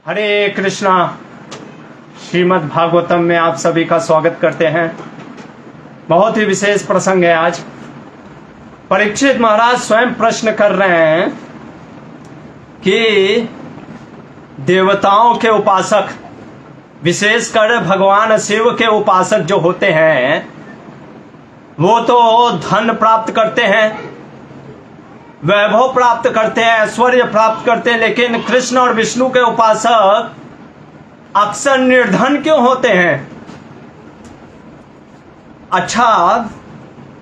हरे कृष्णा। श्रीमद् भागवतम में आप सभी का स्वागत करते हैं। बहुत ही विशेष प्रसंग है आज। परीक्षित महाराज स्वयं प्रश्न कर रहे हैं कि देवताओं के उपासक, विशेषकर भगवान शिव के उपासक जो होते हैं वो तो धन प्राप्त करते हैं, वैभव प्राप्त करते हैं, ऐश्वर्य प्राप्त करते हैं, लेकिन कृष्ण और विष्णु के उपासक अक्सर निर्धन क्यों होते हैं? अच्छा,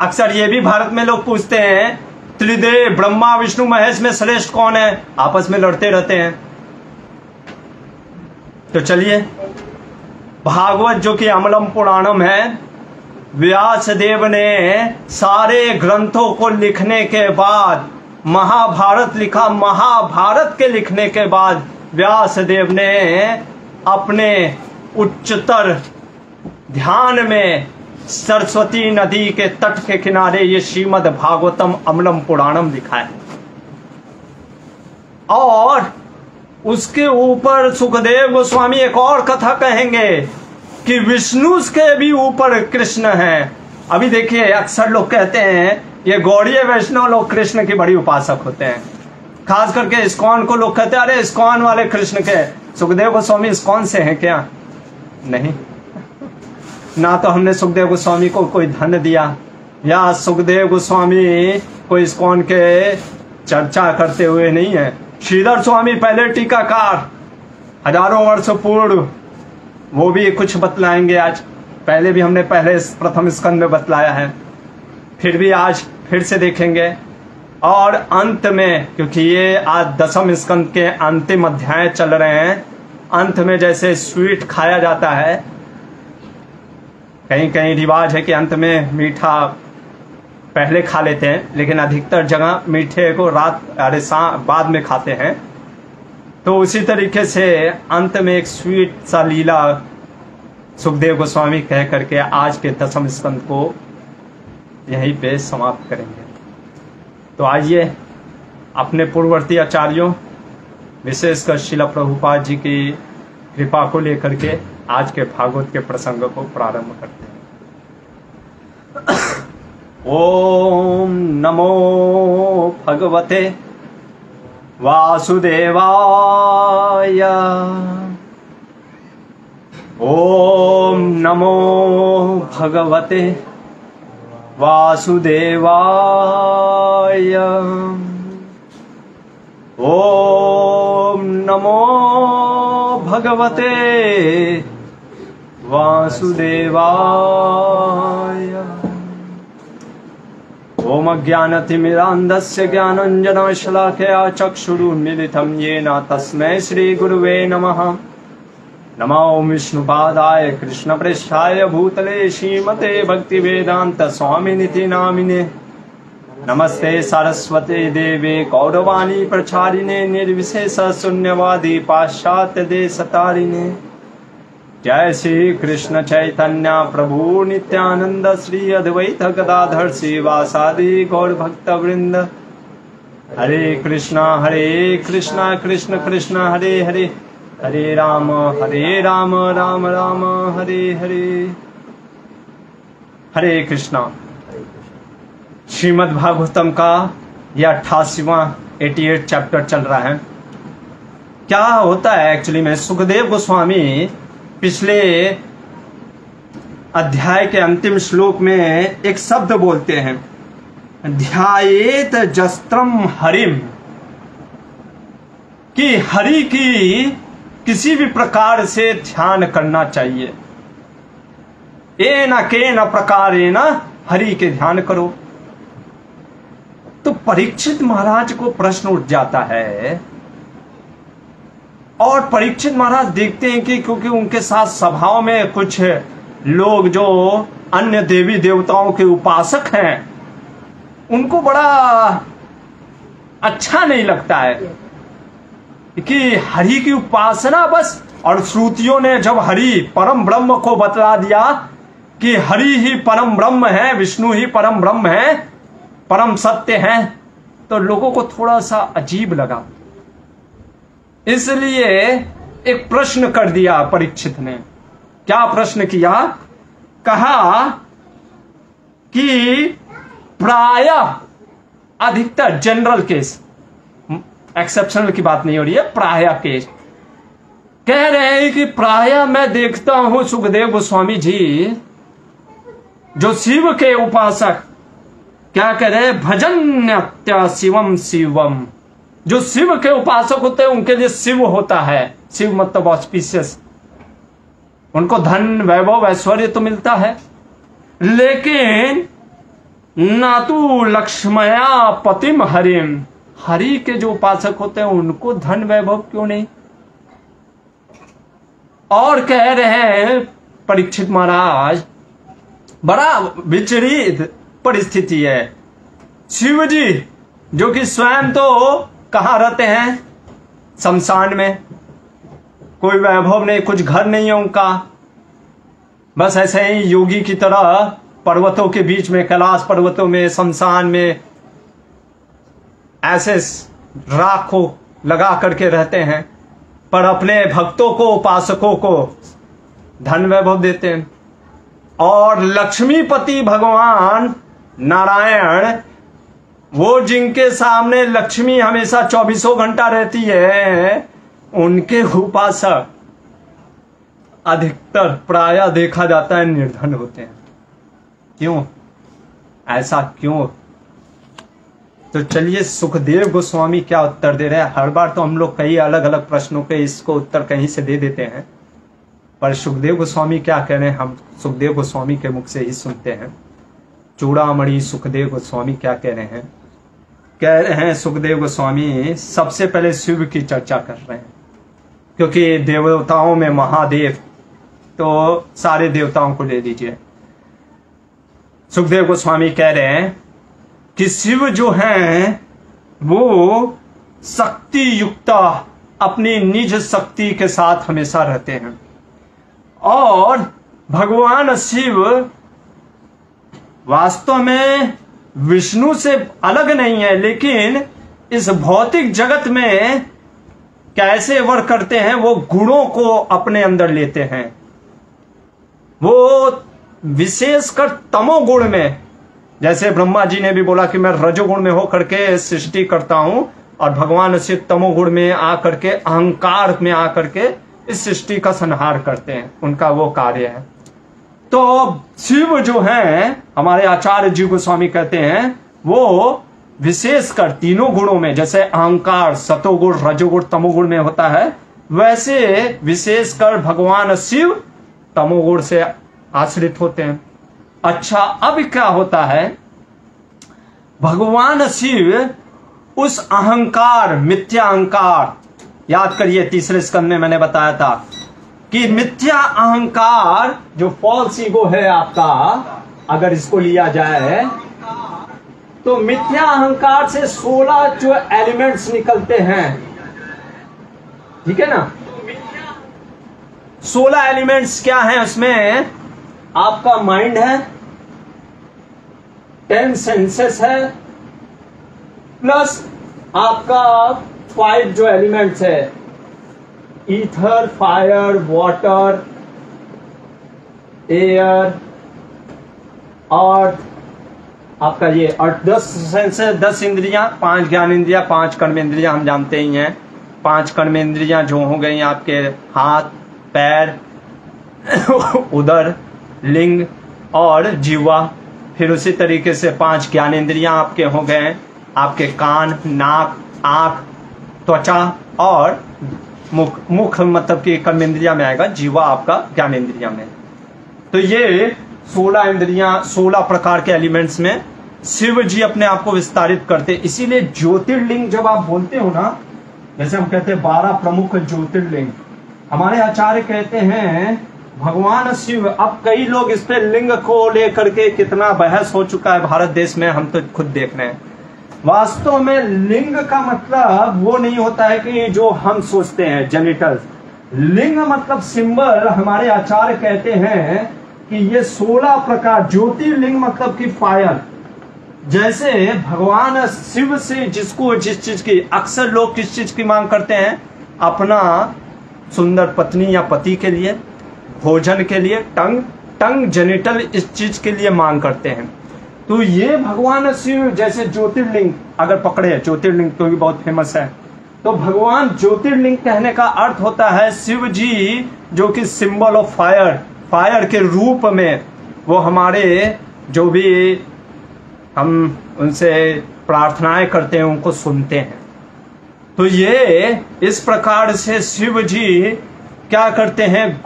अक्सर ये भी भारत में लोग पूछते हैं त्रिदेव ब्रह्मा विष्णु महेश में श्रेष्ठ कौन है? आपस में लड़ते रहते हैं। तो चलिए, भागवत जो कि अमलम पुराणम है, व्यास देव ने सारे ग्रंथों को लिखने के बाद महाभारत लिखा। महाभारत के लिखने के बाद व्यास देव ने अपने उच्चतर ध्यान में सरस्वती नदी के तट के किनारे ये श्रीमद् भागवतम अमलम पुराणम लिखा है। और उसके ऊपर सुखदेव गोस्वामी एक और कथा कहेंगे कि विष्णु के भी ऊपर कृष्ण हैं। अभी देखिए, अक्सर लोग कहते हैं ये गौड़ीय वैष्णव लोग कृष्ण की बड़ी उपासक होते हैं। खास करके इस्कॉन को लोग कहते हैं अरे इस्कॉन वाले कृष्ण के। सुखदेव गोस्वामी इस्कॉन से हैं क्या? नहीं, ना तो हमने सुखदेव गोस्वामी को कोई धन दिया या सुखदेव गोस्वामी को इस्कॉन के चर्चा करते हुए नहीं है। श्रीधर स्वामी पहले टीकाकार, हजारों वर्ष पूर्व, वो भी कुछ बतलाएंगे आज। पहले भी हमने पहले प्रथम स्कंद में बतलाया है, फिर भी आज फिर से देखेंगे। और अंत में, क्योंकि ये आज दसम स्कंद के अंतिम अध्याय चल रहे हैं, अंत में जैसे स्वीट खाया जाता है, कहीं कहीं रिवाज है कि अंत में मीठा पहले खा लेते हैं, लेकिन अधिकतर जगह मीठे को बाद में खाते हैं। तो उसी तरीके से अंत में एक स्वीट सा लीला सुखदेव गोस्वामी कह करके आज के दसम स्कंद को यहीं पे समाप्त करेंगे। तो आइए अपने पूर्ववर्ती आचार्यों, विशेषकर श्रील प्रभुपाद जी की कृपा को लेकर के आज के भागवत के प्रसंग को प्रारंभ करते हैं। ओम नमो भगवते वासुदेवाय। ओम नमो भगवते वासुदेवाय। ओम नमो भगवते वासुदेवाय। ओम अज्ञानतिमिरान्धस्य ज्ञानाञ्जनशलाकया चक्षुरुन्मीलितं येन तस्मै श्रीगुरुवे नमः। नमो विष्णुपादाय कृष्णप्रेष्ठाय भूतले श्रीमते भक्तिवेदांत स्वामिनिति नामिने। नमस्ते सरस्वते देवे गौरवाणी प्रचारिणे निर्विशेष शून्यवादी पाश्चात्य देशतारिणे। जय श्री कृष्ण चैतन्य प्रभु नित्यानंद श्री अद्वैत गदाधर श्रीवासादि गौर भक्त वृंद। हरे कृष्णा कृष्ण कृष्ण हरे हरे, हरे राम राम राम हरे हरे। हरे कृष्णा। श्रीमद् भागवतम का यह 88वां 88 चैप्टर चल रहा है। क्या होता है एक्चुअली में, सुखदेव गोस्वामी पिछले अध्याय के अंतिम श्लोक में एक शब्द बोलते हैं, ध्यायेत जस्त्रम हरिम, कि हरि की किसी भी प्रकार से ध्यान करना चाहिए। केन प्रकारेण हरि के ध्यान करो। तो परीक्षित महाराज को प्रश्न उठ जाता है, और परीक्षित महाराज देखते हैं कि क्योंकि उनके साथ सभाओं में कुछ लोग जो अन्य देवी देवताओं के उपासक हैं, उनको बड़ा अच्छा नहीं लगता है कि हरि की उपासना बस। और श्रुतियों ने जब हरि परम ब्रह्म को बतला दिया कि हरि ही परम ब्रह्म है, विष्णु ही परम ब्रह्म है, परम सत्य है, तो लोगों को थोड़ा सा अजीब लगा। इसलिए एक प्रश्न कर दिया परीक्षित ने। क्या प्रश्न किया? कहा कि प्रायः अधिकतर, जनरल केस, एक्सेप्शनल की बात नहीं हो रही है, प्रायः केस, कह रहे हैं कि प्रायः मैं देखता हूं सुखदेव गोस्वामी जी, जो शिव के उपासक क्या कह रहे हैं, भजन्यत्य शिवम शिवम, जो शिव के उपासक होते हैं उनके लिए शिव होता है। शिव मतलब ऑस्पिशियस, उनको धन वैभव ऐश्वर्य तो मिलता है, लेकिन ना तो लक्ष्मया पतिम हरिम, हरि के जो उपासक होते हैं उनको धन वैभव क्यों नहीं? और कह रहे हैं परीक्षित महाराज, बड़ा विचलित परिस्थिति है। शिव जी जो कि स्वयं तो कहाँ रहते हैं? शमशान में, कोई वैभव नहीं, कुछ घर नहीं है उनका, बस ऐसे ही योगी की तरह पर्वतों के बीच में, कैलाश पर्वतों में, शमशान में ऐसे राख को लगा करके रहते हैं, पर अपने भक्तों को, उपासकों को धन वैभव देते हैं। और लक्ष्मीपति भगवान नारायण, वो जिनके सामने लक्ष्मी हमेशा 24 घंटा रहती है, उनके उपासक अधिकतर प्रायः देखा जाता है निर्धन होते हैं। क्यों? ऐसा क्यों? तो चलिए सुखदेव गोस्वामी क्या उत्तर दे रहे हैं। हर बार तो हम लोग कई अलग अलग प्रश्नों के इसको उत्तर कहीं से दे देते हैं, पर सुखदेव गोस्वामी क्या कह रहे हैं हम सुखदेव गोस्वामी के मुख से ही सुनते हैं। चूड़ामणि सुखदेव गोस्वामी क्या कह रहे हैं? कह रहे हैं सुखदेव गोस्वामी सबसे पहले शिव की चर्चा कर रहे हैं, क्योंकि देवताओं में महादेव, तो सारे देवताओं को ले लीजिए। सुखदेव गोस्वामी कह रहे हैं कि शिव जो हैं वो शक्ति युक्त, अपनी निज शक्ति के साथ हमेशा रहते हैं, और भगवान शिव वास्तव में विष्णु से अलग नहीं है, लेकिन इस भौतिक जगत में कैसे वर्क करते हैं, वो गुणों को अपने अंदर लेते हैं। वो विशेषकर तमोगुण में, जैसे ब्रह्मा जी ने भी बोला कि मैं रजोगुण में होकर के सृष्टि करता हूं, और भगवान शिव तमोगुण में आकर के, अहंकार में आकर के इस सृष्टि का संहार करते हैं, उनका वो कार्य है। तो शिव जो हैं, हमारे आचार्य जी गोस्वामी कहते हैं, वो विशेषकर तीनों गुणों में, जैसे अहंकार सतोगुण रजोगुण तमोगुण में होता है, वैसे विशेषकर भगवान शिव तमोगुण से आश्रित होते हैं। अच्छा, अब क्या होता है, भगवान शिव उस अहंकार, मिथ्या अहंकार, याद करिए तीसरे स्कंद में मैंने बताया था कि मिथ्या अहंकार जो फॉल्स ईगो है आपका, अगर इसको लिया जाए तो मिथ्या अहंकार से 16 जो एलिमेंट्स निकलते हैं, ठीक है ना। 16 एलिमेंट्स क्या हैं उसमें? आपका माइंड है, 10 सेंसेस है, प्लस आपका 5 जो एलिमेंट्स है, ईथर, फायर, वाटर, एयर, अर्थ, आपका ये 10 सेंसेस, 10 इंद्रियां, 5 ज्ञान इंद्रियां, 5 कर्म इंद्रियां, हम जानते ही हैं। 5 कर्म इंद्रियां जो हो गई आपके हाथ, पैर, उदर, लिंग और जीवा। फिर उसी तरीके से 5 ज्ञान इंद्रियां आपके हो गए, आपके कान, नाक, आंख, त्वचा और मुख। मुख मतलब कि कर्म इंद्रिया में आएगा, जीवा आपका ज्ञान इंद्रिया में। तो ये 16 इंद्रियां, 16 प्रकार के एलिमेंट्स में शिव जी अपने आप को विस्तारित करते। इसीलिए ज्योतिर्लिंग जब आप बोलते हो ना, जैसे हम कहते हैं 12 प्रमुख ज्योतिर्लिंग, हमारे आचार्य कहते हैं भगवान शिव। अब कई लोग इस पे लिंग को लेकर के कितना बहस हो चुका है भारत देश में, हम तो खुद देख रहे हैं। वास्तव में लिंग का मतलब वो नहीं होता है कि जो हम सोचते हैं जेनिटल्स। लिंग मतलब सिंबल। हमारे आचार्य कहते हैं कि ये 16 प्रकार ज्योतिर्लिंग मतलब कि फायर। जैसे भगवान शिव से जिसको जिस चीज की, अक्सर लोग किस चीज की मांग करते हैं? अपना सुंदर पत्नी या पति के लिए, भोजन के लिए, टंग जेनिटल इस चीज के लिए मांग करते हैं। तो ये भगवान शिव जैसे ज्योतिर्लिंग अगर पकड़े, ज्योतिर्लिंग तो भी बहुत फेमस है, तो भगवान ज्योतिर्लिंग कहने का अर्थ होता है शिव जी जो कि सिंबल ऑफ फायर के रूप में वो हमारे जो भी हम उनसे प्रार्थनाएं करते हैं उनको सुनते हैं। तो ये इस प्रकार से शिव जी क्या करते हैं,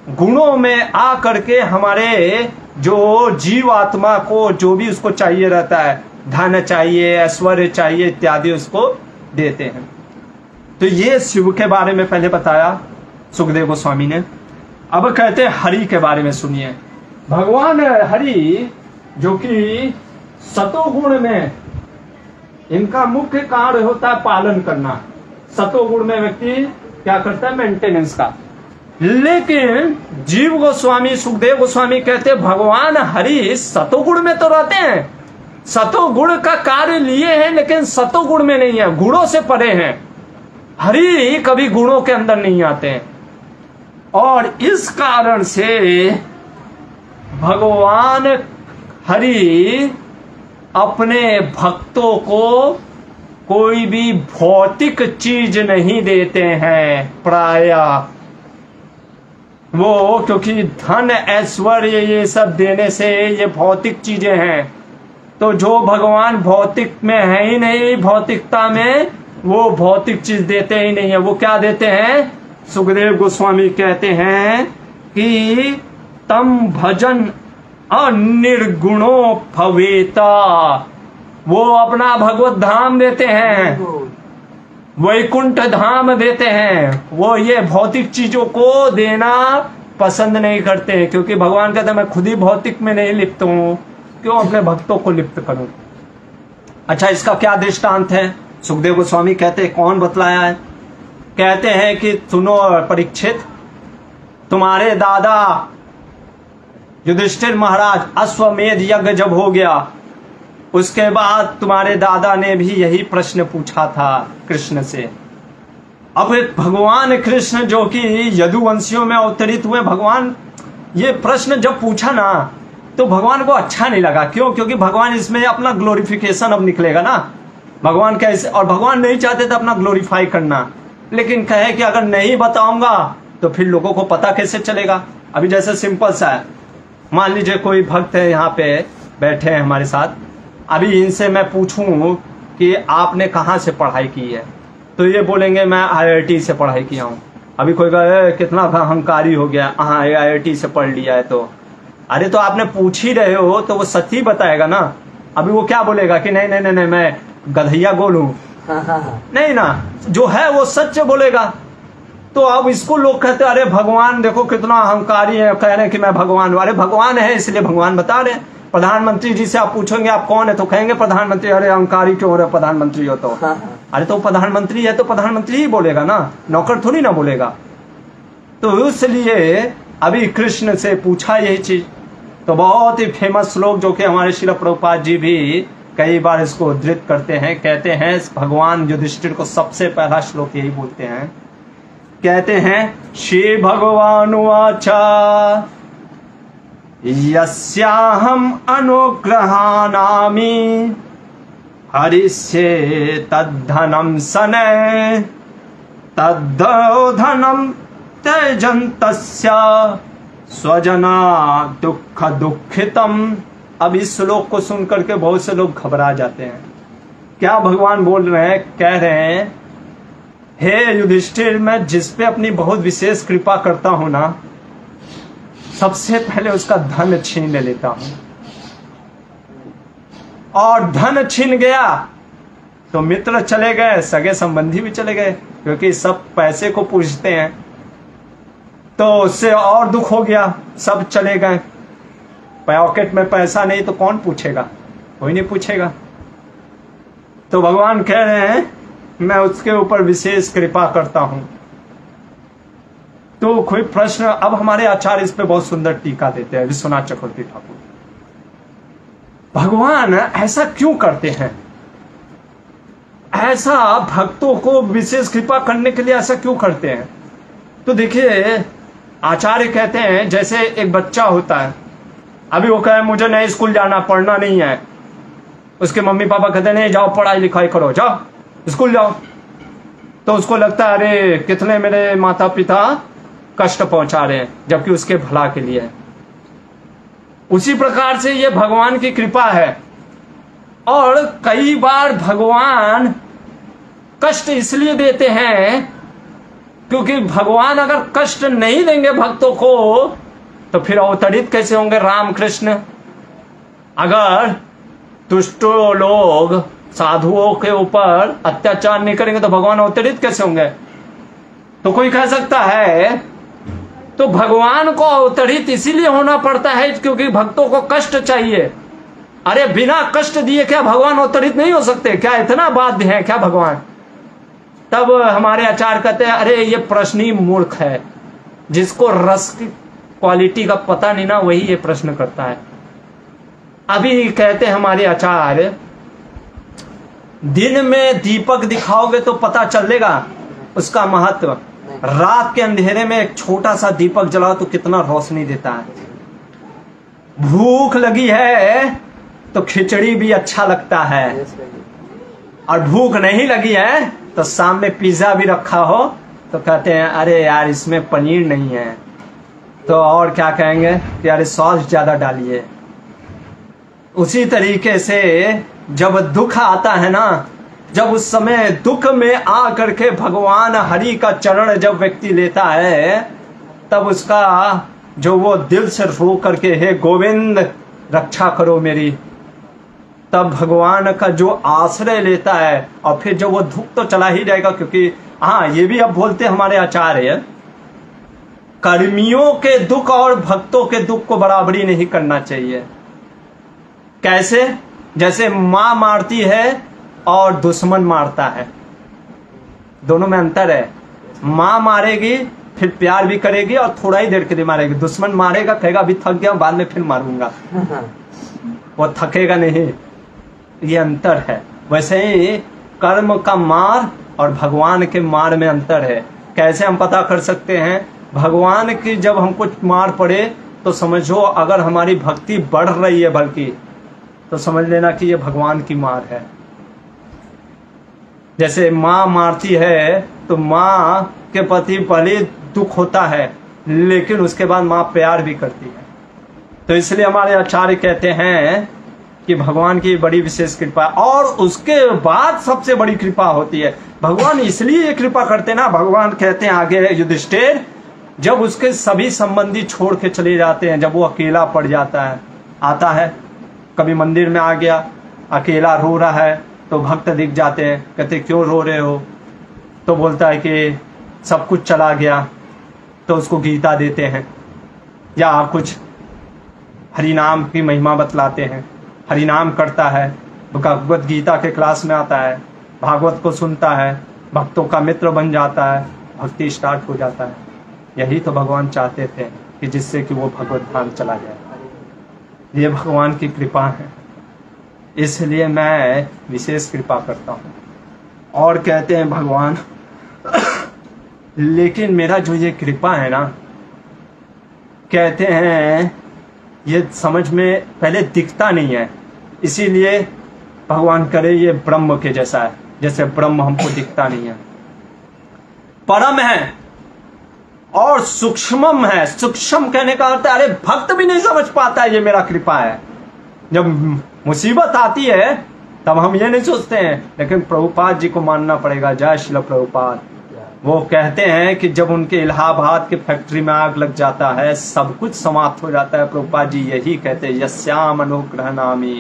गुणों में आ करके हमारे जो जीव आत्मा को जो भी उसको चाहिए रहता है, धन चाहिए, ऐश्वर्य चाहिए इत्यादि उसको देते हैं। तो ये शिव के बारे में पहले बताया सुखदेव गोस्वामी ने। अब कहते हैं हरि के बारे में सुनिए। भगवान हरि जो कि सतोगुण में इनका मुख्य कार्य होता है पालन करना। सतोगुण में व्यक्ति क्या करता है, मेंटेनेंस का। लेकिन जीव गोस्वामी सुखदेव गोस्वामी कहते हैं भगवान हरि सतोगुण में तो रहते हैं, सतोगुण का कार्य लिए हैं, लेकिन सतोगुण में नहीं है, गुणों से परे हैं। हरि कभी गुणों के अंदर नहीं आते हैं। और इस कारण से भगवान हरि अपने भक्तों को कोई भी भौतिक चीज नहीं देते हैं प्रायः। वो क्योंकि धन ऐश्वर्य ये सब देने से ये भौतिक चीजें हैं, तो जो भगवान भौतिक में है ही नहीं, भौतिकता में वो भौतिक चीज देते ही नहीं है। वो क्या देते हैं, सुखदेव गोस्वामी कहते हैं कि तम भजन अनिर्गुणो भवेता। वो अपना भगवत धाम देते हैं, वैकुंठ धाम देते हैं। वो ये भौतिक चीजों को देना पसंद नहीं करते हैं, क्योंकि भगवान कहते हैं मैं खुद ही भौतिक में नहीं लिप्त हूं, क्यों अपने भक्तों को लिप्त करूं। अच्छा, इसका क्या दृष्टांत है, सुखदेव गोस्वामी कहते हैं कौन बतलाया है। कहते हैं कि सुनो परीक्षित, तुम्हारे दादा युधिष्ठिर महाराज अश्वमेध यज्ञ जब हो गया, उसके बाद तुम्हारे दादा ने भी यही प्रश्न पूछा था कृष्ण से। अब भगवान कृष्ण जो कि यदुवंशियों में अवतरित हुए, भगवान ये प्रश्न जब पूछा ना तो भगवान को अच्छा नहीं लगा। क्यों? क्योंकि भगवान इसमें अपना ग्लोरिफिकेशन अब निकलेगा ना। भगवान कैसे, और भगवान नहीं चाहते थे अपना ग्लोरीफाई करना, लेकिन कहे कि अगर नहीं बताऊंगा तो फिर लोगों को पता कैसे चलेगा। अभी जैसे सिंपल सा है, मान लीजिए कोई भक्त है यहाँ पे बैठे हैं हमारे साथ, अभी इनसे मैं पूछूं कि आपने कहाँ से पढ़ाई की है, तो ये बोलेंगे मैं IIT से पढ़ाई किया हूँ। अभी कोई कहे कितना अहंकारी हो गया, हाँ IIT से पढ़ लिया है, तो अरे तो आपने पूछ ही रहे हो तो वो सच ही बताएगा ना। अभी वो क्या बोलेगा कि नहीं नहीं नहीं, नहीं मैं गधैया गोल हूँ, नहीं ना, जो है वो सच बोलेगा। तो अब इसको लोग कहते हैं अरे भगवान देखो कितना अहंकारी है, कह रहे हैं कि मैं भगवान हूँ। अरे भगवान है इसलिए भगवान बता रहे हैं। प्रधानमंत्री जी से आप पूछोगे आप कौन है, तो कहेंगे प्रधानमंत्री। अरे अहंकारी क्यों हो रहे प्रधानमंत्री हो तो, अरे तो प्रधानमंत्री है तो प्रधानमंत्री ही बोलेगा ना, नौकर थोड़ी ना बोलेगा। तो इसलिए अभी कृष्ण से पूछा यही चीज, तो बहुत ही फेमस श्लोक जो कि हमारे श्रील प्रभुपाद जी भी कई बार इसको उद्धृत करते हैं। कहते हैं भगवान युधिष्ठिर को सबसे पहला श्लोक यही बोलते हैं, कहते हैं श्री भगवान वाचा यस्याहम अनुग्रहानामि हरिष्ये तद्धनम सने तद्धनम त्यजन्तस्य स्वजना दुख दुखितम। अब इस श्लोक को सुनकर के बहुत से लोग घबरा जाते हैं। क्या भगवान बोल रहे हैं? कह रहे हैं हे युधिष्ठिर, मैं जिस पे अपनी बहुत विशेष कृपा करता हूं ना, सबसे पहले उसका धन छीन लेता हूं, और धन छीन गया तो मित्र चले गए, सगे संबंधी भी चले गए, क्योंकि सब पैसे को पूछते हैं। तो उससे और दुख हो गया, सब चले गए। पॉकेट में पैसा नहीं तो कौन पूछेगा, कोई नहीं पूछेगा। तो भगवान कह रहे हैं मैं उसके ऊपर विशेष कृपा करता हूं। तो कोई प्रश्न, अब हमारे आचार्य इस पे बहुत सुंदर टीका देते हैं, विश्वनाथ चक्रवर्ती ठाकुर। भगवान ऐसा क्यों करते हैं? ऐसा भक्तों को विशेष कृपा करने के लिए ऐसा क्यों करते हैं? तो देखिए, आचार्य कहते हैं जैसे एक बच्चा होता है, अभी वो कहे मुझे नहीं स्कूल जाना, पढ़ना नहीं है, उसके मम्मी पापा कहते हैं नहीं जाओ पढ़ाई लिखाई करो, जाओ स्कूल जाओ। तो उसको लगता है अरे कितने मेरे माता पिता कष्ट पहुंचा रहे हैं, जबकि उसके भला के लिए है। उसी प्रकार से ये भगवान की कृपा है। और कई बार भगवान कष्ट इसलिए देते हैं क्योंकि भगवान अगर कष्ट नहीं देंगे भक्तों को तो फिर अवतरित कैसे होंगे रामकृष्ण? अगर दुष्टों लोग साधुओं के ऊपर अत्याचार नहीं करेंगे तो भगवान अवतरित कैसे होंगे? तो कोई कह सकता है तो भगवान को अवतरित इसीलिए होना पड़ता है क्योंकि भक्तों को कष्ट चाहिए। अरे बिना कष्ट दिए क्या भगवान अवतरित नहीं हो सकते? क्या इतना बाध्य है क्या भगवान? तब हमारे आचार्य कहते हैं अरे ये प्रश्न ही मूर्ख है, जिसको रस की क्वालिटी का पता नहीं ना वही ये प्रश्न करता है। अभी कहते हैं हमारे आचार्य, दिन में दीपक दिखाओगे तो पता चलेगा उसका महत्व, रात के अंधेरे में एक छोटा सा दीपक जलाओ तो कितना रोशनी देता है। भूख लगी है तो खिचड़ी भी अच्छा लगता है, और भूख नहीं लगी है तो सामने पिज्जा भी रखा हो तो कहते हैं अरे यार इसमें पनीर नहीं है, तो और क्या कहेंगे कि अरे सॉस ज्यादा डालिए। उसी तरीके से जब दुख आता है ना, जब उस समय दुख में आ करके भगवान हरि का चरण जब व्यक्ति लेता है, तब उसका जो वो दिल से रो करके हे गोविंद रक्षा करो मेरी, तब भगवान का जो आश्रय लेता है और फिर जो वो दुख तो चला ही जाएगा। क्योंकि हाँ ये भी अब बोलते हमारे आचार्य, कर्मियों के दुख और भक्तों के दुख को बराबरी नहीं करना चाहिए। कैसे? जैसे मां मारती है और दुश्मन मारता है, दोनों में अंतर है। मां मारेगी फिर प्यार भी करेगी और थोड़ा ही देर के लिए मारेगी, दुश्मन मारेगा कहेगा अभी थक गया बाद में फिर मारूंगा, वो थकेगा नहीं, ये अंतर है। वैसे ही कर्म का मार और भगवान के मार में अंतर है। कैसे हम पता कर सकते हैं? भगवान की जब हमको मार पड़े तो समझो अगर हमारी भक्ति बढ़ रही है बल्कि, तो समझ लेना कि ये भगवान की मार है। जैसे माँ मारती है तो माँ के प्रति पहले दुख होता है लेकिन उसके बाद माँ प्यार भी करती है। तो इसलिए हमारे आचार्य कहते हैं कि भगवान की बड़ी विशेष कृपा, और उसके बाद सबसे बड़ी कृपा होती है। भगवान इसलिए ये कृपा करते ना, भगवान कहते हैं आगे युधिष्ठिर, जब उसके सभी संबंधी छोड़ के चले जाते हैं, जब वो अकेला पड़ जाता है, आता है कभी मंदिर में आ गया अकेला रो रहा है तो भक्त दिख जाते हैं, कहते क्यों रो रहे हो? तो बोलता है कि सब कुछ चला गया, तो उसको गीता देते हैं या कुछ हरिनाम की महिमा बतलाते हैं, हरिनाम करता है, भगवत गीता के क्लास में आता है, भागवत को सुनता है, भक्तों का मित्र बन जाता है, भक्ति स्टार्ट हो जाता है। यही तो भगवान चाहते थे कि जिससे कि वो भगवत धाम चला जाए। ये भगवान की कृपा है, इसलिए मैं विशेष कृपा करता हूँ। और कहते हैं भगवान लेकिन मेरा जो ये कृपा है ना, कहते हैं ये समझ में पहले दिखता नहीं है, इसीलिए भगवान करे ये ब्रह्म के जैसा है, जैसे ब्रह्म हमको दिखता नहीं है, परम है और सूक्ष्मम है। सूक्ष्म कहने का अर्थ है अरे भक्त भी नहीं समझ पाता है ये मेरा कृपा है। जब मुसीबत आती है तब हम ये नहीं सोचते हैं, लेकिन प्रभुपाद जी को मानना पड़ेगा। जय श्रील प्रभुपाद। वो कहते हैं कि जब उनके इलाहाबाद के फैक्ट्री में आग लग जाता है, सब कुछ समाप्त हो जाता है, प्रभुपाद जी यही कहते हैं यस्याम अनुग्रह नामी,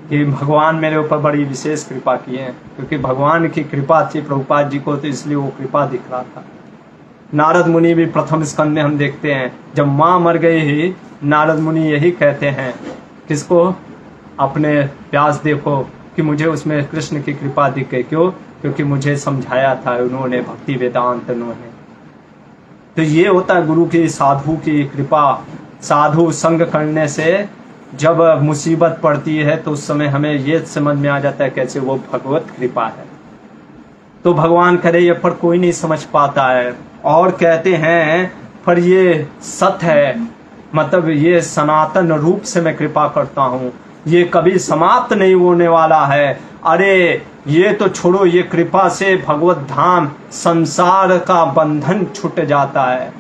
कि भगवान मेरे ऊपर बड़ी विशेष कृपा की है। क्योंकि भगवान की कृपा थी प्रभुपाद जी को, तो इसलिए वो कृपा दिख रहा था। नारद मुनि भी प्रथम स्कंद में हम देखते हैं, जब माँ मर गई ही नारद मुनि यही कहते हैं, किसको? अपने व्यास देखो कि मुझे उसमें कृष्ण की कृपा दिख गई। क्यों? क्योंकि मुझे समझाया था उन्होंने, भक्ति वेदांत उन्होंने। तो ये होता है गुरु की, साधु की कृपा। साधु संग करने से जब मुसीबत पड़ती है तो उस समय हमें ये समझ में आ जाता है कैसे वो भगवत कृपा है। तो भगवान करे ये पर कोई नहीं समझ पाता है और कहते हैं पर ये सत्य है, मतलब ये सनातन रूप से मैं कृपा करता हूँ, ये कभी समाप्त नहीं होने वाला है। अरे ये तो छोड़ो, ये कृपा से भगवत धाम संसार का बंधन छूट जाता है।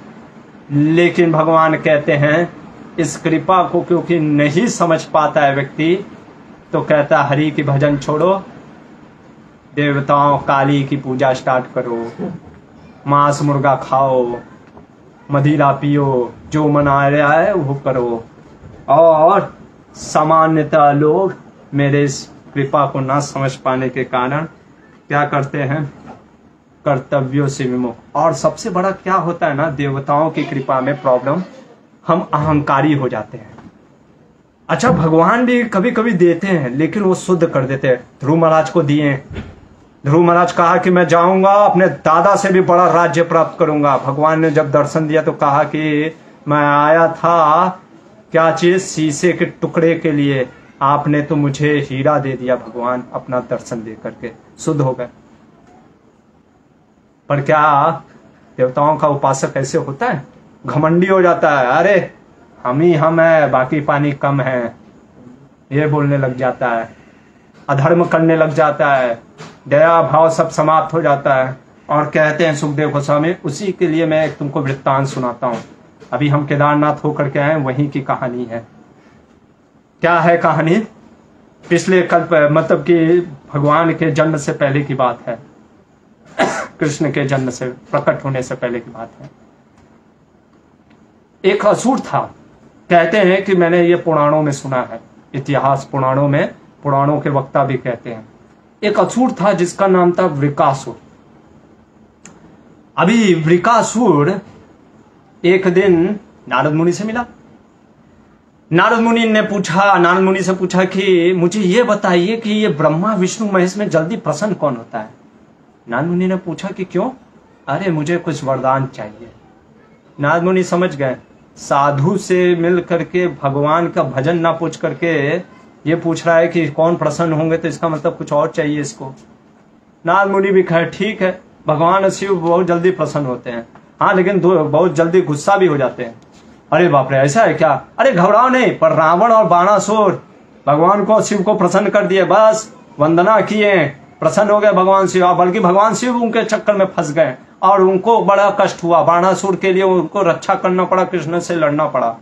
लेकिन भगवान कहते हैं इस कृपा को क्योंकि नहीं समझ पाता है व्यक्ति, तो कहता हरि की भजन छोड़ो, देवताओं काली की पूजा स्टार्ट करो, मांस मुर्गा खाओ, मदिरा पियो, जो मना रहा है वो करो। और सामान्यतः लोग मेरे इस कृपा को ना समझ पाने के कारण क्या करते हैं, कर्तव्यों से विमुख। और सबसे बड़ा क्या होता है ना, देवताओं की कृपा में प्रॉब्लम, हम अहंकारी हो जाते हैं। अच्छा भगवान भी कभी कभी देते हैं लेकिन वो शुद्ध कर देते हैं। ध्रुव महाराज को दिए, ध्रुव महाराज कहा कि मैं जाऊंगा अपने दादा से भी बड़ा राज्य प्राप्त करूंगा। भगवान ने जब दर्शन दिया तो कहा कि मैं आया था क्या चीज, शीशे के टुकड़े के लिए, आपने तो मुझे हीरा दे दिया। भगवान अपना दर्शन दे करके शुद्ध हो गए। पर क्या देवताओं का उपासक ऐसे होता है, घमंडी हो जाता है, अरे हम ही हम है बाकी पानी कम है, ये बोलने लग जाता है, अधर्म करने लग जाता है, दया भाव सब समाप्त हो जाता है। और कहते हैं सुखदेव गोस्वामी, उसी के लिए मैं तुमको वृत्तांत सुनाता हूं। अभी हम केदारनाथ होकर के आए, वहीं की कहानी है। क्या है कहानी, पिछले कल्प, मतलब कि भगवान के जन्म से पहले की बात है, कृष्ण के जन्म से प्रकट होने से पहले की बात है। एक असुर था, कहते हैं कि मैंने ये पुराणों में सुना है, इतिहास पुराणों में, पुराणों के वक्ता भी कहते हैं। एक असुर था जिसका नाम था वृकासुर। अभी वृकासुर एक दिन नारद मुनि से मिला। नारद मुनि से पूछा कि मुझे ये बताइए कि ये ब्रह्मा विष्णु महेश में जल्दी प्रसन्न कौन होता है। नारद मुनि ने पूछा कि क्यों, अरे मुझे कुछ वरदान चाहिए। नारद मुनि समझ गए, साधु से मिल करके भगवान का भजन ना पूछ करके ये पूछ रहा है कि कौन प्रसन्न होंगे, तो इसका मतलब कुछ और चाहिए इसको। नारद मुनि भी कहे ठीक है, भगवान शिव बहुत जल्दी प्रसन्न होते हैं, हाँ लेकिन बहुत जल्दी गुस्सा भी हो जाते हैं। अरे बाप रे ऐसा है क्या, अरे घबराओ नहीं, पर रावण और बाणासुर भगवान को शिव को प्रसन्न कर दिए, बस वंदना किए, प्रसन्न हो गए भगवान शिव। बल्कि भगवान शिव उनके चक्कर में फंस गए और उनको बड़ा कष्ट हुआ। बाणासुर के लिए उनको रक्षा करना पड़ा, कृष्ण से लड़ना पड़ा।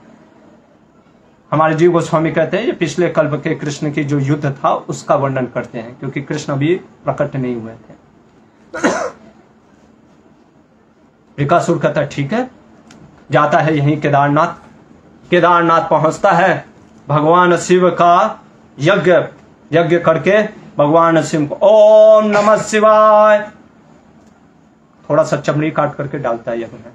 हमारे जीव गोस्वामी कहते हैं ये पिछले कल्प के कृष्ण की जो युद्ध था उसका वर्णन करते हैं, क्योंकि कृष्ण अभी प्रकट नहीं हुए थे। वृकासुर कहता है ठीक है, जाता है यहीं केदारनाथ पहुंचता है, भगवान शिव का यज्ञ करके भगवान शिव को ओम नमः शिवाय थोड़ा सा चमड़ी काट करके डालता है यज्ञ में।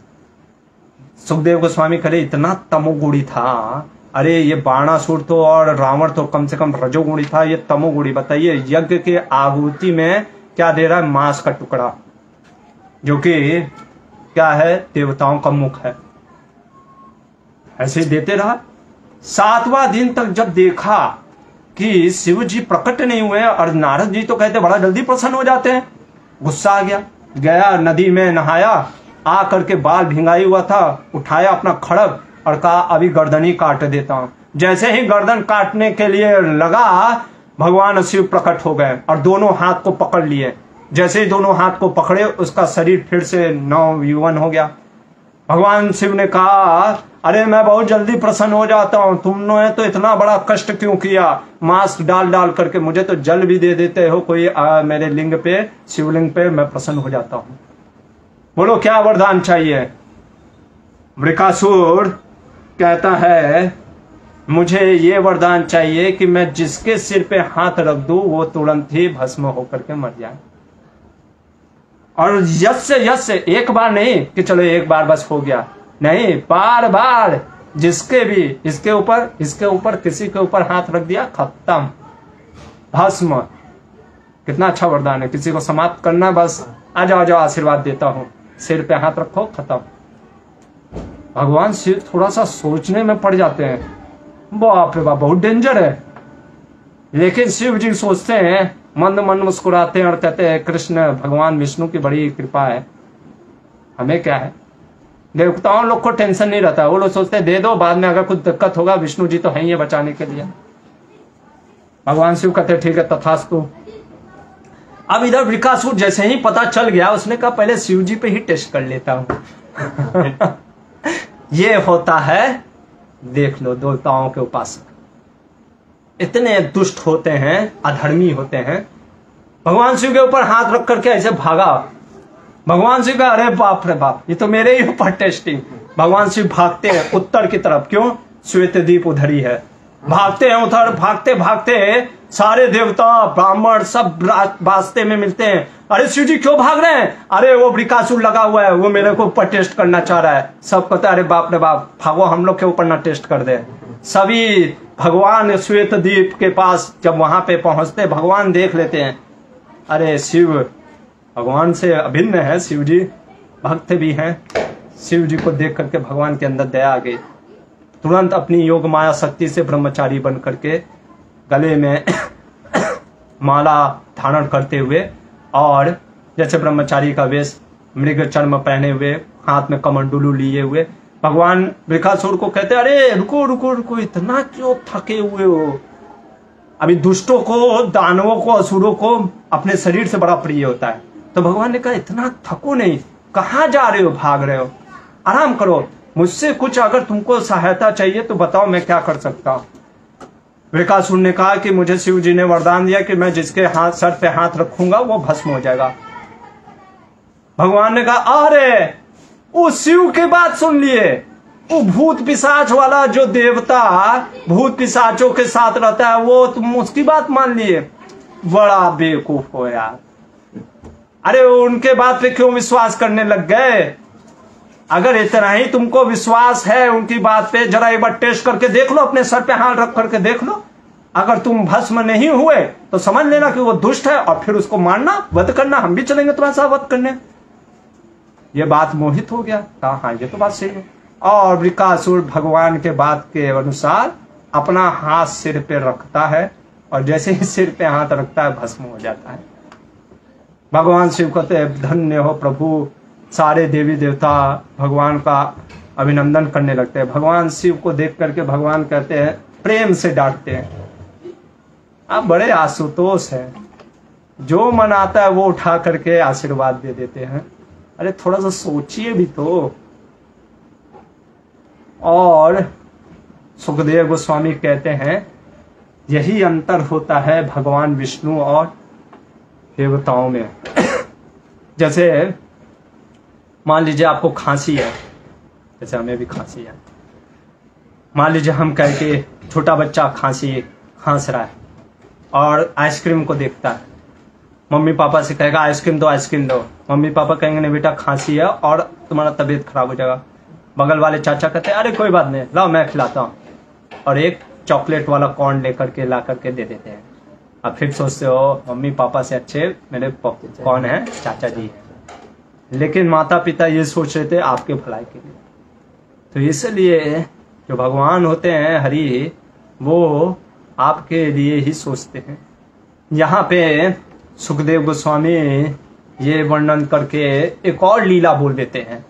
सुखदेव गोस्वामी करे इतना तमोगुणी था, अरे ये बाणासुर तो और रावण तो कम से कम रजोगुणी था, ये तमोगुणी। बताइए यज्ञ के आहुति में क्या दे रहा है, मांस का टुकड़ा, जो कि क्या है, देवताओं का मुख है। ऐसे ही देते रहा। 7वां दिन तक जब देखा कि शिव जी प्रकट नहीं हुए और नारद जी तो कहते बड़ा जल्दी प्रसन्न हो जाते हैं, गुस्सा आ गया नदी में नहाया, आ करके बाल भिंगाई हुआ था, उठाया अपना खड़ग और कहा अभी गर्दन काट देता हूं। जैसे ही गर्दन काटने के लिए लगा, भगवान शिव प्रकट हो गए और दोनों हाथ को पकड़ लिए। जैसे ही दोनों हाथ को पकड़े उसका शरीर फिर से नवयुवन हो गया। भगवान शिव ने कहा अरे मैं बहुत जल्दी प्रसन्न हो जाता हूं, तुमने तो इतना बड़ा कष्ट क्यों किया, मास्क डाल करके मुझे तो जल भी दे देते हो कोई मेरे लिंग पे, शिवलिंग पे, मैं प्रसन्न हो जाता हूं। बोलो क्या वरदान चाहिए। वृकासुर कहता है मुझे ये वरदान चाहिए कि मैं जिसके सिर पे हाथ रख दूं वो तुरंत ही भस्म होकर के मर जाए। और यश एक बार नहीं कि चलो एक बार बस हो गया, नहीं, बार बार जिसके भी इसके ऊपर किसी के ऊपर हाथ रख दिया, खत्म, भस्म। कितना अच्छा वरदान है, किसी को समाप्त करना, बस आ जाओ आशीर्वाद देता हूं, सिर पे हाथ रखो, खत्म। भगवान शिव थोड़ा सा सोचने में पड़ जाते हैं, बाप रे बाप, बहुत डेंजर है। लेकिन शिव जी सोचते हैं, मंद मंद मुस्कुराते हैं और कहते हैं कृष्ण भगवान विष्णु की बड़ी कृपा है, हमें क्या है। देवताओं लोग को टेंशन नहीं रहता, वो लोग सोचते हैं दे दो, बाद में अगर कुछ दिक्कत होगा विष्णु जी तो है ही बचाने के लिए। भगवान शिव कहते ठीक है तथास्तु। अब इधर वृकासुर जैसे ही पता चल गया, उसने कहा पहले शिव जी पे ही टेस्ट कर लेता हूं। ये होता है, देख लो देवताओं के उपासक इतने दुष्ट होते हैं, अधर्मी होते हैं। भगवान शिव के ऊपर हाथ रख करके ऐसे भागा। भगवान शिव का अरे बाप रे बाप, ये तो मेरे ही ऊपर टेस्टिंग। भगवान शिव भागते हैं उत्तर की तरफ, क्यों? श्वेत द्वीप उधर ही है। भागते हैं उधर, भागते भागते सारे देवता ब्राह्मण सब रास्ते में मिलते हैं। अरे शिव जी क्यों भाग रहे हैं? अरे वो वृकासुर लगा हुआ है, वो मेरे को ऊपर टेस्ट करना चाह रहा है। सब कहते हैं अरे बाप रे बाप, भागो हम लोग के ऊपर ना टेस्ट कर दे। सभी भगवान श्वेत द्वीप के पास जब वहां पे पहुंचते, भगवान देख लेते हैं, अरे शिव भगवान से अभिन्न है, शिव जी भक्त भी हैं। शिव जी को देख करके भगवान के अंदर दया आ गई। तुरंत अपनी योग माया शक्ति से ब्रह्मचारी बन करके गले में माला धारण करते हुए और जैसे ब्रह्मचारी का वेश, मृग चर्म पहने हुए, हाथ में कमंडलू लिए हुए, भगवान वृकासुर को कहते अरे रुको रुको रुको, इतना क्यों थके हुए हो? अभी दुष्टों को, दानवों को, असुरों को अपने शरीर से बड़ा प्रिय होता है। तो भगवान ने कहा इतना थको नहीं, कहाँ जा रहे हो, भाग रहे हो, आराम करो। मुझसे कुछ अगर तुमको सहायता चाहिए तो बताओ, मैं क्या कर सकता हूं। वृकासुर ने कहा कि मुझे शिव जी ने वरदान दिया कि मैं जिसके हाथ सर पे हाथ रखूंगा वो भस्म हो जाएगा। भगवान ने कहा अरे उस शिव की बात सुन लिए, वो भूत पिशाच वाला जो देवता भूत पिशाचों के साथ रहता है, वो तुम उसकी बात मान लिए? बड़ा बेवकूफ हो यार। अरे उनके बात पे क्यों विश्वास करने लग गए? अगर इतना ही तुमको विश्वास है उनकी बात पे, जरा एक बार टेस्ट करके देख लो, अपने सर पे हाथ रख करके देख लो। अगर तुम भस्म नहीं हुए तो समझ लेना कि वो दुष्ट है, और फिर उसको मारना, वध करना, हम भी चलेंगे तुम्हारे साथ वध करने। ये बात मोहित हो गया, कहा हाँ ये तो बात सही है। और वृकासुर भगवान के बात के अनुसार अपना हाथ सिर पे रखता है, और जैसे ही सिर पे हाथ रखता है भस्म हो जाता है। भगवान शिव कहते हैं धन्य हो प्रभु। सारे देवी देवता भगवान का अभिनंदन करने लगते हैं। भगवान शिव को देख करके भगवान कहते हैं, प्रेम से डांटते हैं, आप बड़े आशुतोष हैं, जो मन आता है वो उठा करके आशीर्वाद दे देते हैं। अरे थोड़ा सा सोचिए भी तो। और सुखदेव गोस्वामी कहते हैं यही अंतर होता है भगवान विष्णु और देवताओं में। जैसे मान लीजिए आपको खांसी है, जैसे हमें भी खांसी है। मान लीजिए हम कह के छोटा बच्चा खांस रहा है और आइसक्रीम को देखता है, मम्मी पापा से कहेगा आइसक्रीम दो आइसक्रीम दो। मम्मी पापा कहेंगे नहीं बेटा खांसी है और तुम्हारा तबीयत खराब हो जाएगा। बगल वाले चाचा कहते हैं अरे कोई बात नहीं, लाओ मैं खिलाता हूँ, और एक चॉकलेट वाला कॉर्न लेकर के ला करके दे देते हैं। अब फिर सोचते हो मम्मी पापा से अच्छे मेरे कौन है, चाचा जी। लेकिन माता पिता ये सोच रहे थे आपके भलाई के लिए। तो इसलिए जो भगवान होते हैं हरि, वो आपके लिए ही सोचते हैं। यहाँ पे सुखदेव गोस्वामी ये वर्णन करके एक और लीला बोल देते हैं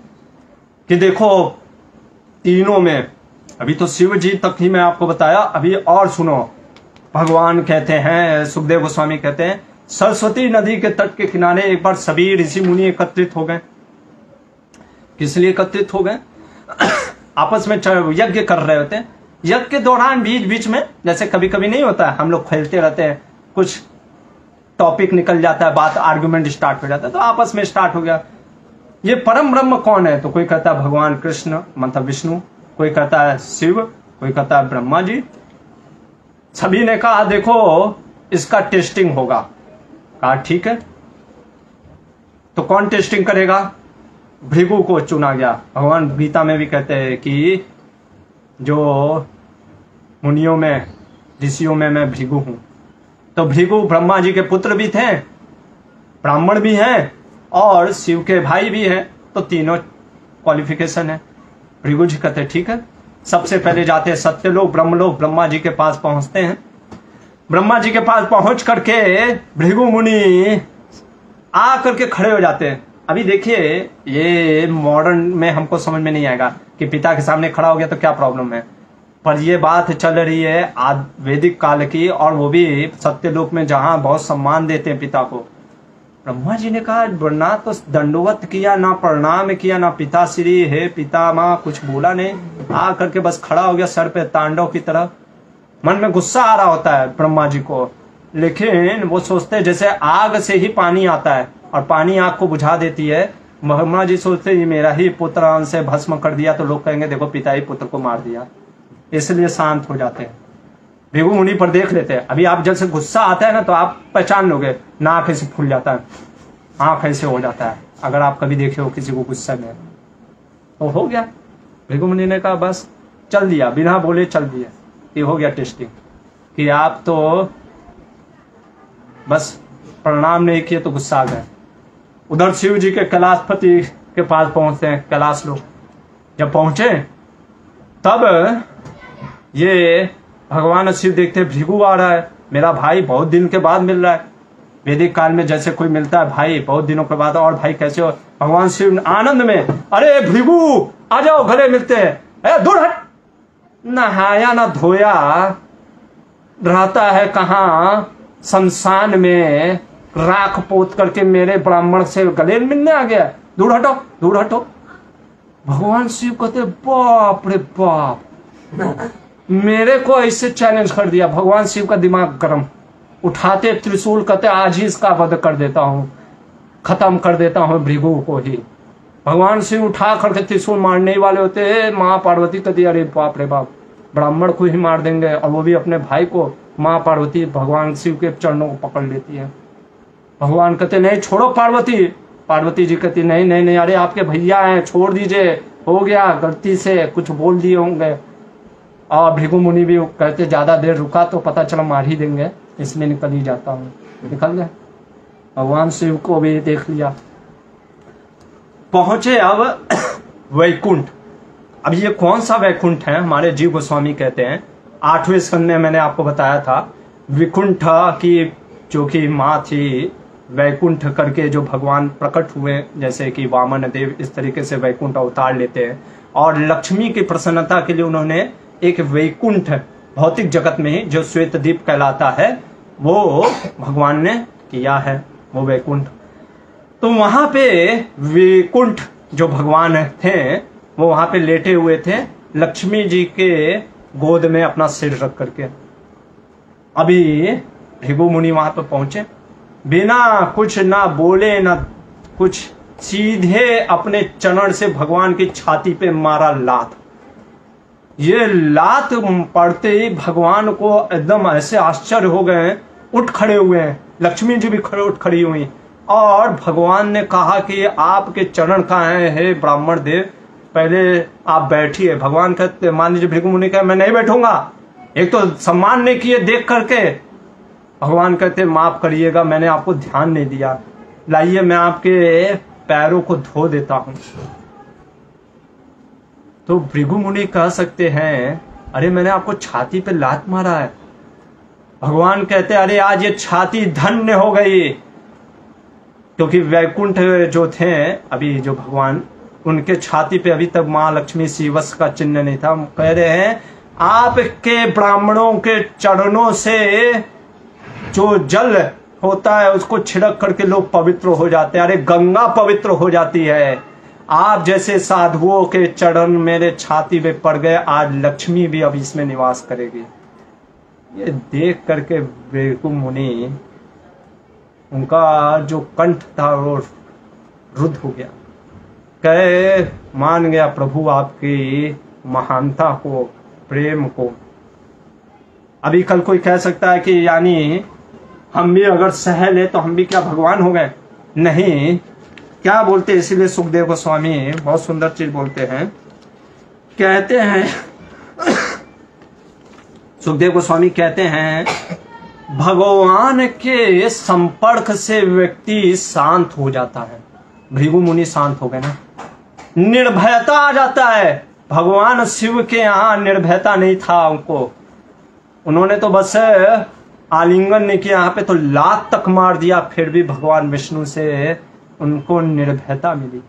कि देखो तीनों में, अभी तो शिव जी तक ही मैं आपको बताया, अभी और सुनो। भगवान कहते हैं, सुखदेव गोस्वामी कहते हैं, सरस्वती नदी के तट के किनारे एक बार सभी ऋषि मुनि एकत्रित हो गए। किस लिए एकत्रित हो गए? आपस में यज्ञ कर रहे होते हैं। यज्ञ के दौरान बीच बीच में जैसे कभी कभी नहीं होता है, हम लोग खेलते रहते हैं, कुछ टॉपिक निकल जाता है, बात आर्गुमेंट स्टार्ट हो जाता है, तो आपस में स्टार्ट हो गया ये परम ब्रह्म कौन है। तो कोई कहता है भगवान कृष्ण मतलब विष्णु, कोई कहता है शिव, कोई कहता है ब्रह्मा जी। सभी ने कहा देखो इसका टेस्टिंग होगा। कहा ठीक है। तो कौन टेस्टिंग करेगा? भृगु को चुना गया। भगवान गीता में भी कहते हैं कि जो मुनियों में ऋषियों में मैं भृगु हूं। तो भृगु ब्रह्मा जी के पुत्र भी थे, ब्राह्मण भी हैं और शिव के भाई भी हैं, तो तीनों क्वालिफिकेशन है। भृगु जी कहते ठीक है, सबसे पहले जाते हैं सत्यलोक ब्रह्मलोक, ब्रह्मा जी के पास पहुंचते हैं। ब्रह्मा जी के पास पहुंच करके भृगु मुनि आ करके खड़े हो जाते हैं। अभी देखिए ये मॉडर्न में हमको समझ में नहीं आएगा कि पिता के सामने खड़ा हो गया तो क्या प्रॉब्लम है, पर ये बात चल रही है वैदिक काल की, और वो भी सत्यलोक में जहां बहुत सम्मान देते हैं पिता को। ब्रह्मा जी ने कहा ना तो दंडवत किया, ना प्रणाम किया, ना पिताश्री हे पिता माँ कुछ बोला नहीं, आ करके बस खड़ा हो गया सर पे तांडव की तरह। मन में गुस्सा आ रहा होता है ब्रह्मा जी को, लेकिन वो सोचते हैं जैसे आग से ही पानी आता है और पानी आग को बुझा देती है। ब्रह्मा जी सोचते ये मेरा ही पुत्र अंश से भस्म कर दिया तो लोग कहेंगे देखो पिता ही पुत्र को मार दिया, इसलिए शांत हो जाते हैं। भृगु मुनि पर देख लेते हैं। अभी आप जब से गुस्सा आता है ना तो आप पहचान लोगे, नाक ऐसे फूल जाता है, आंख ऐसे हो जाता है, अगर आप कभी देखे हो किसी को गुस्सा में। तो हो गया, भृगु मुनि ने कहा बस चल दिया, बिना बोले चल दिया। ये हो गया टेस्टिंग कि आप तो बस प्रणाम नहीं किए तो गुस्सा आ गए। उधर शिव जी के कैलाशपति के पास पहुंचते हैं कैलाश लोग। जब पहुंचे तब ये भगवान शिव देखते हैं भृगु आ रहा है, मेरा भाई बहुत दिन के बाद मिल रहा है। वैदिक काल में जैसे कोई मिलता है भाई बहुत दिनों के बाद, और भाई कैसे हो। भगवान शिव आनंद में, अरे भृगु आ जाओ घरे मिलते हैं। दूर हट, नहाया ना धोया रहता है कहाँ, शमशान में राख पोत करके मेरे ब्राह्मण से गले मिलने आ गया, दूर हटो दूर हटो। भगवान शिव कहते बाप रे बाप, मेरे को ऐसे चैलेंज कर दिया। भगवान शिव का दिमाग गर्म, उठाते त्रिशूल कहते आज ही इसका वध कर देता हूं, खत्म कर देता हूं भृगु को ही। भगवान शिव उठा करके त्रिशूल मारने वाले होते हैं, माँ पार्वती कहती अरे बाप रे बाप, ब्राह्मण को ही मार देंगे, और वो भी अपने भाई को। माँ पार्वती भगवान शिव के चरणों को पकड़ लेती है। भगवान कहते नहीं छोड़ो पार्वती। पार्वती जी कहती नहीं नहीं नहीं, अरे आपके भैया हैं छोड़ दीजिए, हो गया गलती से कुछ बोल दिए होंगे। और भृगु मुनि भी कहते ज्यादा देर रुका तो पता चला मार ही देंगे, इसलिए निकल ही जाता हूँ। निकल गए, भगवान शिव को भी देख लिया। पहुंचे अब वैकुंठ। अब ये कौन सा वैकुंठ है, हमारे जीव गोस्वामी कहते हैं 8वें स्कंद में मैंने आपको बताया था विकुंठ की जो कि माँ थी, वैकुंठ करके जो भगवान प्रकट हुए, जैसे कि वामन देव इस तरीके से वैकुंठ अवतार लेते हैं। और लक्ष्मी की प्रसन्नता के लिए उन्होंने एक वैकुंठ भौतिक जगत में ही जो श्वेत द्वीप कहलाता है वो भगवान ने किया है, वो वैकुंठ। तो वहां पे वैकुंठ जो भगवान थे वो वहां पे लेटे हुए थे लक्ष्मी जी के गोद में अपना सिर रख करके। अभी भृगु मुनि वहां पे पहुंचे, बिना कुछ ना बोले ना कुछ, सीधे अपने चरण से भगवान की छाती पे मारा लात। ये लात पड़ते ही भगवान को एकदम ऐसे आश्चर्य हो गए, उठ खड़े हुए हैं। लक्ष्मी जी भी उठ खड़ी हुई और भगवान ने कहा कि आपके चरण कहाँ हैं हे ब्राह्मण देव, पहले आप बैठिए। भगवान कहते, मान लीजिए भृगु मुनि कहे मैं नहीं बैठूंगा, एक तो सम्मान नहीं किए देख करके। भगवान कहते माफ करिएगा मैंने आपको ध्यान नहीं दिया, लाइए मैं आपके पैरों को धो देता हूं। तो भृगु मुनि कह सकते हैं अरे मैंने आपको छाती पे लात मारा है। भगवान कहते अरे आज ये छाती धन्य हो गई, क्योंकि वैकुंठ जो थे अभी जो भगवान, उनके छाती पे अभी तक माँ लक्ष्मी शिवस का चिन्ह नहीं था। कह रहे हैं आपके ब्राह्मणों के चरणों से जो जल होता है उसको छिड़क करके लोग पवित्र हो जाते हैं। अरे गंगा पवित्र हो जाती है, आप जैसे साधुओं के चरण मेरे छाती पे पड़ गए, आज लक्ष्मी भी अब इसमें निवास करेगी। ये देख करके भृगु मुनि, उनका जो कंठ था वो रुद्ध हो गया, कहे मान गया प्रभु आपकी महानता को, प्रेम को। अभी कल कोई कह सकता है कि यानी हम भी अगर सह ले तो हम भी क्या भगवान हो गए? नहीं, क्या बोलते हैं, इसीलिए सुखदेव गोस्वामी बहुत सुंदर चीज बोलते हैं, कहते हैं सुखदेव गोस्वामी कहते हैं भगवान के संपर्क से व्यक्ति शांत हो जाता है। भृगु मुनि शांत हो गए ना, निर्भयता आ जाता है। भगवान शिव के यहाँ निर्भयता नहीं था उनको, उन्होंने तो बस आलिंगन नहीं किया, यहाँ पे तो लात तक मार दिया, फिर भी भगवान विष्णु से उनको निर्भयता मिली।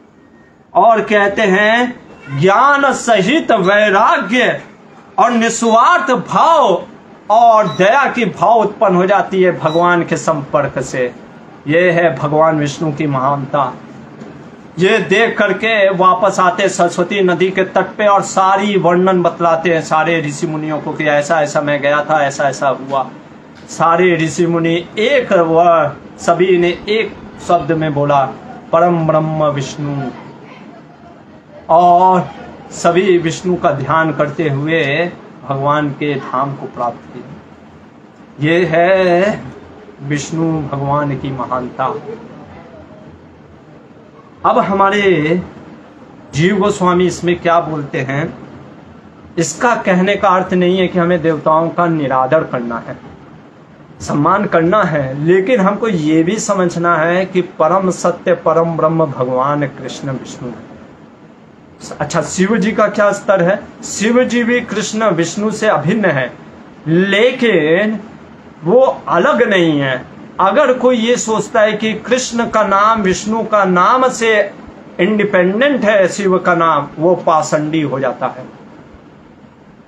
और कहते हैं ज्ञान सहित वैराग्य और निस्वार्थ भाव और दया की भाव उत्पन्न हो जाती है भगवान के संपर्क से। ये है भगवान विष्णु की महानता। ये देख करके वापस आते सरस्वती नदी के तट पे और सारी वर्णन बतलाते हैं सारे ऋषि मुनियों को कि ऐसा ऐसा मैं गया था, ऐसा ऐसा हुआ। सारे ऋषि मुनि एक सभी ने एक शब्द में बोला परम ब्रह्म विष्णु, और सभी विष्णु का ध्यान करते हुए भगवान के धाम को प्राप्त किया। ये है विष्णु भगवान की महानता। अब हमारे जीव गोस्वामी इसमें क्या बोलते हैं, इसका कहने का अर्थ नहीं है कि हमें देवताओं का निरादर करना है, सम्मान करना है, लेकिन हमको ये भी समझना है कि परम सत्य परम ब्रह्म भगवान कृष्ण विष्णु है। अच्छा, शिव जी का क्या स्तर है? शिव जी भी कृष्ण विष्णु से अभिन्न है, लेकिन वो अलग नहीं है। अगर कोई ये सोचता है कि कृष्ण का नाम विष्णु का नाम से इंडिपेंडेंट है शिव का नाम, वो पाषंडी हो जाता है,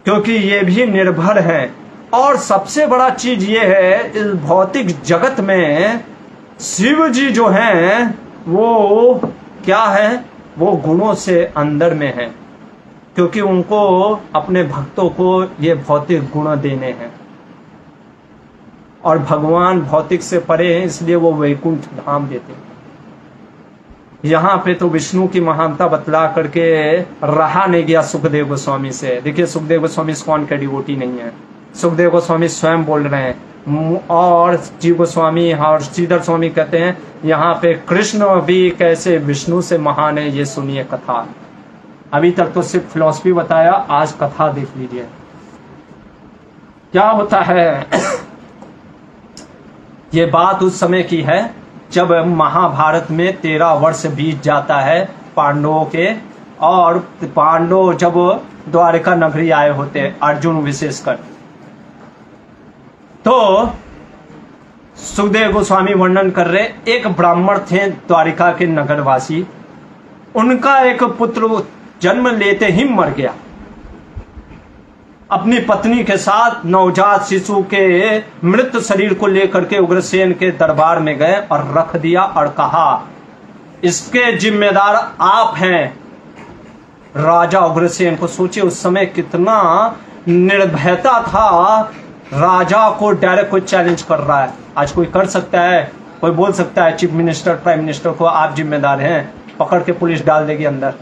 क्योंकि ये भी निर्भर है। और सबसे बड़ा चीज ये है, इस भौतिक जगत में शिव जी जो हैं वो क्या है, वो गुणों से अंदर में है, क्योंकि उनको अपने भक्तों को ये भौतिक गुण देने हैं। और भगवान भौतिक से परे हैं, इसलिए वो वैकुंठ धाम देते हैं। यहाँ पे तो विष्णु की महानता बतला करके रहा नहीं गया सुखदेव गोस्वामी से। देखिए, सुखदेव गोस्वामी इस्कॉन के डिवोटी नहीं है, सुखदेव गोस्वामी स्वयं बोल रहे हैं। और जीव गोस्वामी और श्रीधर स्वामी कहते हैं यहाँ पे कृष्ण भी कैसे विष्णु से महान है, ये सुनिए कथा। अभी तक तो सिर्फ फिलॉसफी बताया, आज कथा देख लीजिए क्या होता है। ये बात उस समय की है जब महाभारत में 13 वर्ष बीत जाता है पांडवों के, और पांडव जब द्वारिका नगरी आए होते हैं, अर्जुन विशेषकर, तो सुखदेव गोस्वामी वर्णन कर रहे, एक ब्राह्मण थे द्वारिका के नगरवासी, उनका एक पुत्र जन्म लेते ही मर गया। अपनी पत्नी के साथ नवजात शिशु के मृत शरीर को लेकर के उग्रसेन के दरबार में गए और रख दिया और कहा इसके जिम्मेदार आप हैं, राजा उग्रसेन को। सोचिए उस समय कितना निर्भयता था, राजा को डायरेक्ट कोई चैलेंज कर रहा है। आज कोई कर सकता है, कोई बोल सकता है चीफ मिनिस्टर प्राइम मिनिस्टर को आप जिम्मेदार हैं, पकड़ के पुलिस डाल देगी अंदर।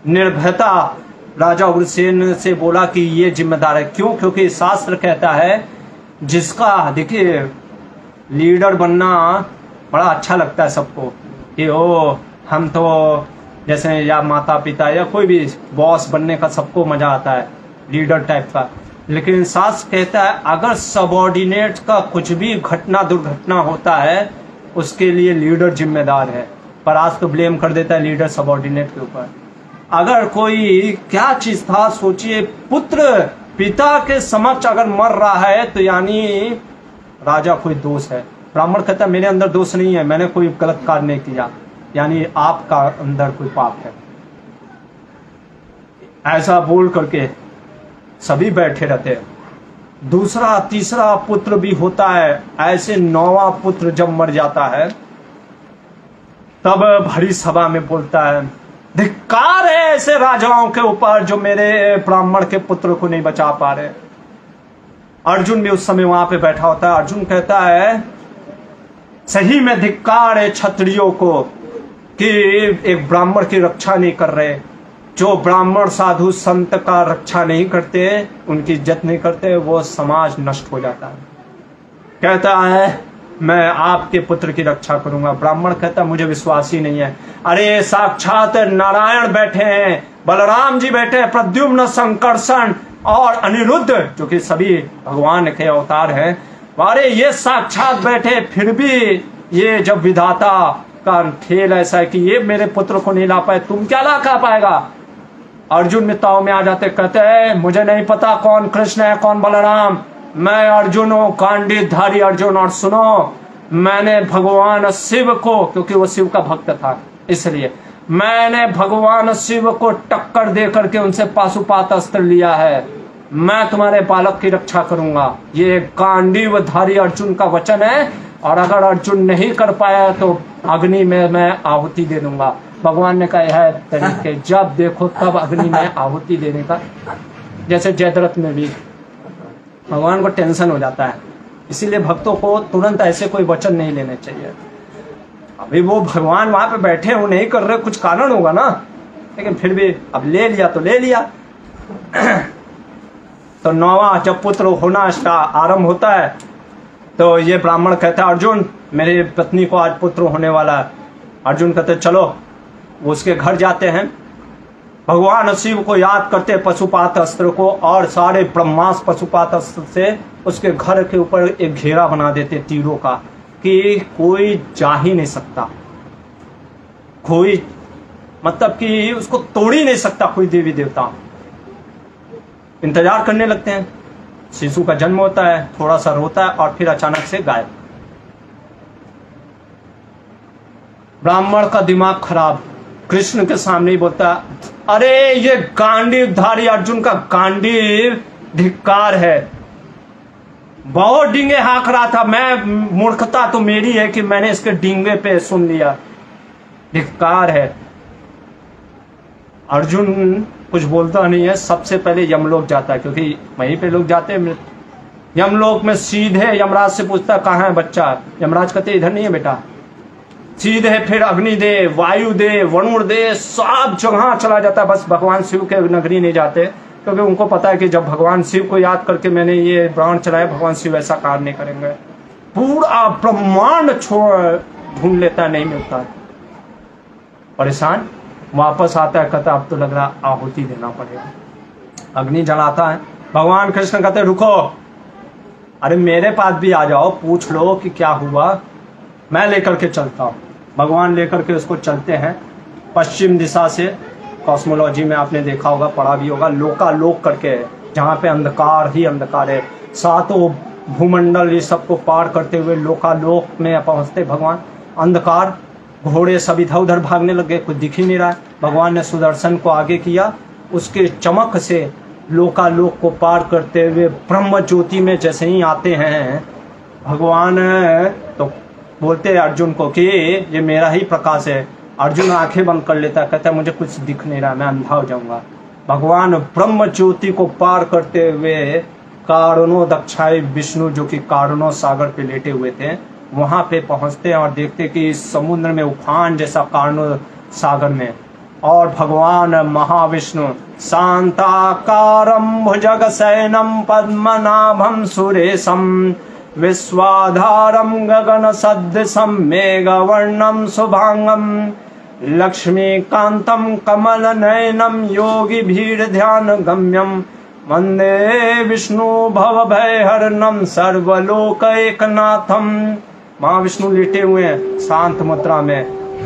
निर्भयता राजा उग्रसेन से बोला कि ये जिम्मेदार है। क्यों? क्योंकि शास्त्र कहता है जिसका, देखिए लीडर बनना बड़ा अच्छा लगता है सबको कि ओ हम तो जैसे, या माता पिता या कोई भी बॉस बनने का सबको मजा आता है, लीडर टाइप का। लेकिन शास्त्र कहता है अगर सबॉर्डिनेट का कुछ भी घटना दुर्घटना होता है उसके लिए लीडर जिम्मेदार है। पर आज तो ब्लेम कर देता है लीडर सबॉर्डिनेट के ऊपर। अगर कोई क्या चीज था, सोचिए पुत्र पिता के समक्ष अगर मर रहा है तो यानी राजा कोई दोष है। ब्राह्मण कहता है मेरे अंदर दोष नहीं है, मैंने कोई गलत कार्य नहीं किया, यानी आपका अंदर कोई पाप है। ऐसा बोल करके सभी बैठे रहते हैं। दूसरा तीसरा पुत्र भी होता है, ऐसे 9वां पुत्र जब मर जाता है तब भरी सभा में बोलता है धिक्कार है ऐसे राजाओं के ऊपर जो मेरे ब्राह्मण के पुत्र को नहीं बचा पा रहे। अर्जुन भी उस समय वहां पे बैठा होता है। अर्जुन कहता है सही में धिक्कार है क्षत्रियों को कि एक ब्राह्मण की रक्षा नहीं कर रहे। जो ब्राह्मण साधु संत का रक्षा नहीं करते, उनकी इज्जत नहीं करते, वो समाज नष्ट हो जाता है। कहता है मैं आपके पुत्र की रक्षा करूंगा। ब्राह्मण कहता मुझे विश्वास ही नहीं है। अरे साक्षात नारायण बैठे हैं, बलराम जी बैठे हैं, प्रद्युम्न संकर्षण और अनिरुद्ध जो कि सभी भगवान के अवतार हैं, अरे ये साक्षात बैठे, फिर भी ये जब विधाता का खेल ऐसा है कि ये मेरे पुत्र को नहीं ला पाए, तुम क्या ला पाएगा। अर्जुन मिताओं में आ जाते, कहते हैं मुझे नहीं पता कौन कृष्ण है कौन बलराम, मैं अर्जुन हूं, कांडीधारी अर्जुन। और सुनो, मैंने भगवान शिव को, क्योंकि वो शिव का भक्त था, इसलिए मैंने भगवान शिव को टक्कर दे करके उनसे पाशुपात अस्त्र लिया है। मैं तुम्हारे बालक की रक्षा करूंगा। ये कांडीवधारी अर्जुन का वचन है। और अगर अर्जुन नहीं कर पाया तो अग्नि में मैं आहुति दे दूंगा। भगवान ने कहा है तरीके, जब देखो तब अग्नि में आहुति देने का। जैसे जयद्रथ में भी भगवान को टेंशन हो जाता है, इसीलिए भक्तों को तुरंत ऐसे कोई वचन नहीं लेने चाहिए। अभी वो भगवान वहां पे बैठे हो, नहीं कर रहे, कुछ कारण होगा ना, लेकिन फिर भी अब ले लिया तो ले लिया। तो 9वां जब पुत्र होना आरंभ होता है तो ये ब्राह्मण कहता है अर्जुन मेरी पत्नी को आज पुत्र होने वाला है। अर्जुन कहते चलो, वो उसके घर जाते हैं, भगवान शिव को याद करते पशुपात अस्त्र को, और सारे ब्रह्मास्त्र पशुपात अस्त्र से उसके घर के ऊपर एक घेरा बना देते तीरों का, कि कोई जा ही नहीं सकता, कोई मतलब कि उसको तोड़ ही नहीं सकता कोई देवी देवता। इंतजार करने लगते हैं, शिशु का जन्म होता है, थोड़ा सा रोता है और फिर अचानक से गायब। ब्राह्मण का दिमाग खराब, कृष्ण के सामने ही बोलता अरे ये गांडीवधारी अर्जुन का गांडीव धिक्कार है। बहुत डींगे हाँक रहा था, मैं मूर्खता तो मेरी है कि मैंने इसके डींगे पे सुन लिया, धिक्कार है। अर्जुन कुछ बोलता नहीं है, सबसे पहले यमलोक जाता है, क्योंकि वहीं पे लोग जाते हैं। यमलोक में सीधे यमराज से पूछता कहाँ है बच्चा। यमराज कहते इधर नहीं है बेटा। सीधे फिर अग्निदेव, वायुदेव, वरुण देव, सब जगह चला जाता है, बस भगवान शिव के नगरी नहीं जाते, क्योंकि उनको पता है कि जब भगवान शिव को याद करके मैंने ये बाण चलाया, भगवान शिव ऐसा कार्य नहीं करेंगे। पूरा ब्रह्मांड छोड़ ढूंढ लेता है, नहीं मिलता है, परेशान वापस आता है, कहता अब तो लग रहा आहुति देना पड़ेगा। अग्नि जलाता है, भगवान कृष्ण कहते रुको, अरे मेरे पास भी आ जाओ, पूछ लो कि क्या हुआ, मैं लेकर के चलता हूँ। भगवान लेकर के उसको चलते हैं पश्चिम दिशा से। कॉस्मोलॉजी में आपने देखा होगा, पढ़ा भी होगा, लोकालोक करके है, जहाँ पे अंधकार ही अंधकार है। सातों भूमंडल ये सबको पार करते हुए लोकालोक में पहुँचते भगवान। अंधकार, घोड़े सब इधर उधर भागने लगे, कुछ दिख ही नहीं रहा है। भगवान ने सुदर्शन को आगे किया, उसके चमक से लोकालोक को पार करते हुए ब्रह्म ज्योति में जैसे ही आते हैं भगवान, तो बोलते हैं अर्जुन को कि ये मेरा ही प्रकाश है। अर्जुन आंखें बंद कर लेता है, कहता है मुझे कुछ दिख नहीं रहा, मैं अंधा हो जाऊंगा। भगवान ब्रह्म ज्योति को पार करते हुए कारणों दक्षाई विष्णु, जो कि कारणों सागर पे लेटे हुए थे, वहां पे पहुंचते हैं और देखते कि समुद्र में उफान जैसा कारणों सागर में, और भगवान महाविष्णु शांताकारं भुजगशयनं पद्मनाभं सुरेशं विश्वाधारं गगन सदृशं मेघवर्णं शुभांगं लक्ष्मीकान्तं कमलनयनं योगी भीड़ ध्यान गम्यं वंदे विष्णु भवभयहरणं सर्वलोकैकनाथं। महाविष्णु लेटे हुए हैं शांत मुद्रा में,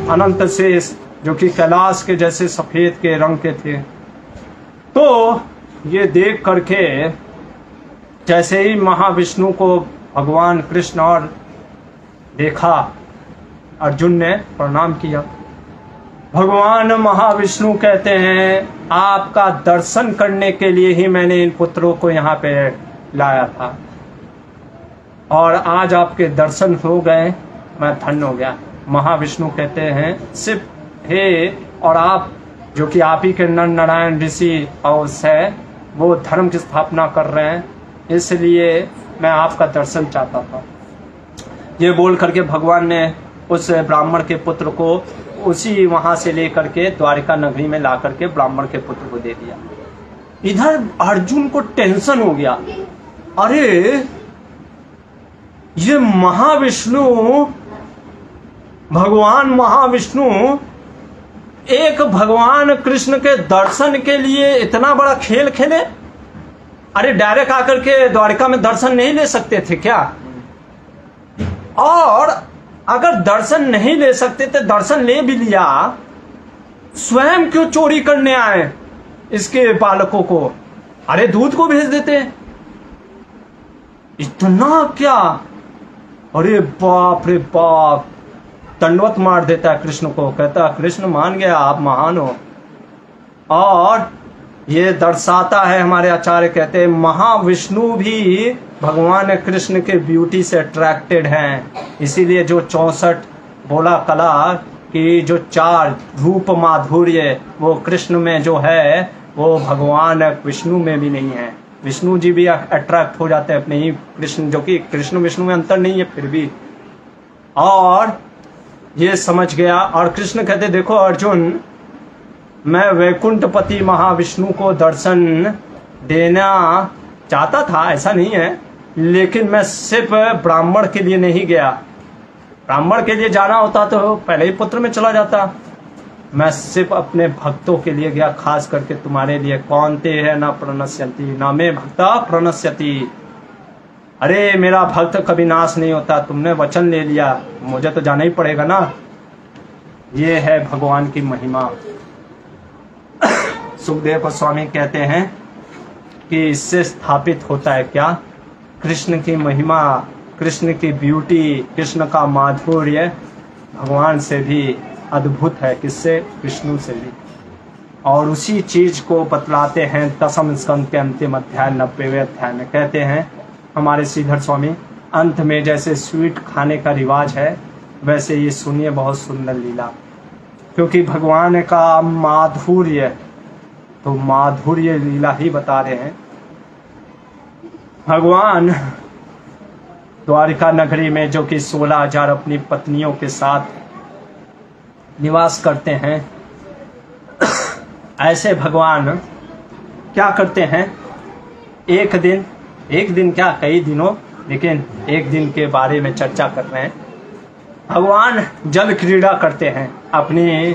अनंत शेष जो कि कैलाश के जैसे सफेद के रंग के थे। तो ये देख करके जैसे ही महाविष्णु को भगवान कृष्ण और देखा, अर्जुन ने प्रणाम किया। भगवान महाविष्णु कहते हैं आपका दर्शन करने के लिए ही मैंने इन पुत्रों को यहाँ पे लाया था, और आज आपके दर्शन हो गए, मैं धन्य हो गया। महाविष्णु कहते हैं सिर्फ हे, और आप जो कि आप ही के नर नारायण ऋषि औस है, वो धर्म की स्थापना कर रहे हैं, इसलिए मैं आपका दर्शन चाहता था। ये बोल करके भगवान ने उस ब्राह्मण के पुत्र को उसी वहां से लेकर के द्वारिका नगरी में ला करके ब्राह्मण के पुत्र को दे दिया। इधर अर्जुन को टेंशन हो गया, अरे ये महाविष्णु, भगवान महाविष्णु एक भगवान कृष्ण के दर्शन के लिए इतना बड़ा खेल खेले। अरे डायरेक्ट आकर के द्वारिका में दर्शन नहीं ले सकते थे क्या? और अगर दर्शन नहीं ले सकते थे, दर्शन ले भी लिया, स्वयं क्यों चोरी करने आए? इसके बालकों को, अरे दूध को भेज देते। इतना क्या, अरे बाप रे बाप, दंडवत मार देता है कृष्ण को, कहता कृष्ण मान गया, आप महान हो। और ये दर्शाता है, हमारे आचार्य कहते हैं महाविष्णु भी भगवान कृष्ण के ब्यूटी से अट्रैक्टेड हैं। इसीलिए जो 64 बोला कला कि जो 4 रूप माधुर्य वो कृष्ण में जो है वो भगवान विष्णु में भी नहीं है। विष्णु जी भी अट्रैक्ट हो जाते हैं अपने ही कृष्ण, जो कि कृष्ण विष्णु में अंतर नहीं है फिर भी। और ये समझ गया, और कृष्ण कहते देखो अर्जुन, मैं वैकुंठपति महाविष्णु को दर्शन देना चाहता था, ऐसा नहीं है, लेकिन मैं सिर्फ ब्राह्मण के लिए नहीं गया। ब्राह्मण के लिए जाना होता तो पहले ही पुत्र में चला जाता। मैं सिर्फ अपने भक्तों के लिए गया, खास करके तुम्हारे लिए। कौन ते है ना प्रणश्यति ना मे भक्ता प्रणश्यति, अरे मेरा भक्त कभी नाश नहीं होता, तुमने वचन ले लिया, मुझे तो जाना ही पड़ेगा ना। ये है भगवान की महिमा। सुखदेव गोस्वामी कहते हैं कि इससे स्थापित होता है क्या, कृष्ण की महिमा, कृष्ण की ब्यूटी, कृष्ण का माधुर्य भगवान से भी अद्भुत है। किससे? विष्णु से भी। और उसी चीज को बतलाते हैं 10वें स्कंद के अंतिम अध्याय 90वें अध्याय में। कहते हैं हमारे श्रीधर स्वामी, अंत में जैसे स्वीट खाने का रिवाज है वैसे ये सुनिए बहुत सुंदर लीला, क्योंकि भगवान का माधुर्य, तो माधुर्य लीला ही बता रहे हैं। भगवान द्वारिका नगरी में जो कि 16,000 अपनी पत्नियों के साथ निवास करते हैं, ऐसे भगवान क्या करते हैं, एक दिन क्या कई दिनों, लेकिन एक दिन के बारे में चर्चा कर रहे हैं। भगवान जल क्रीड़ा करते हैं अपनी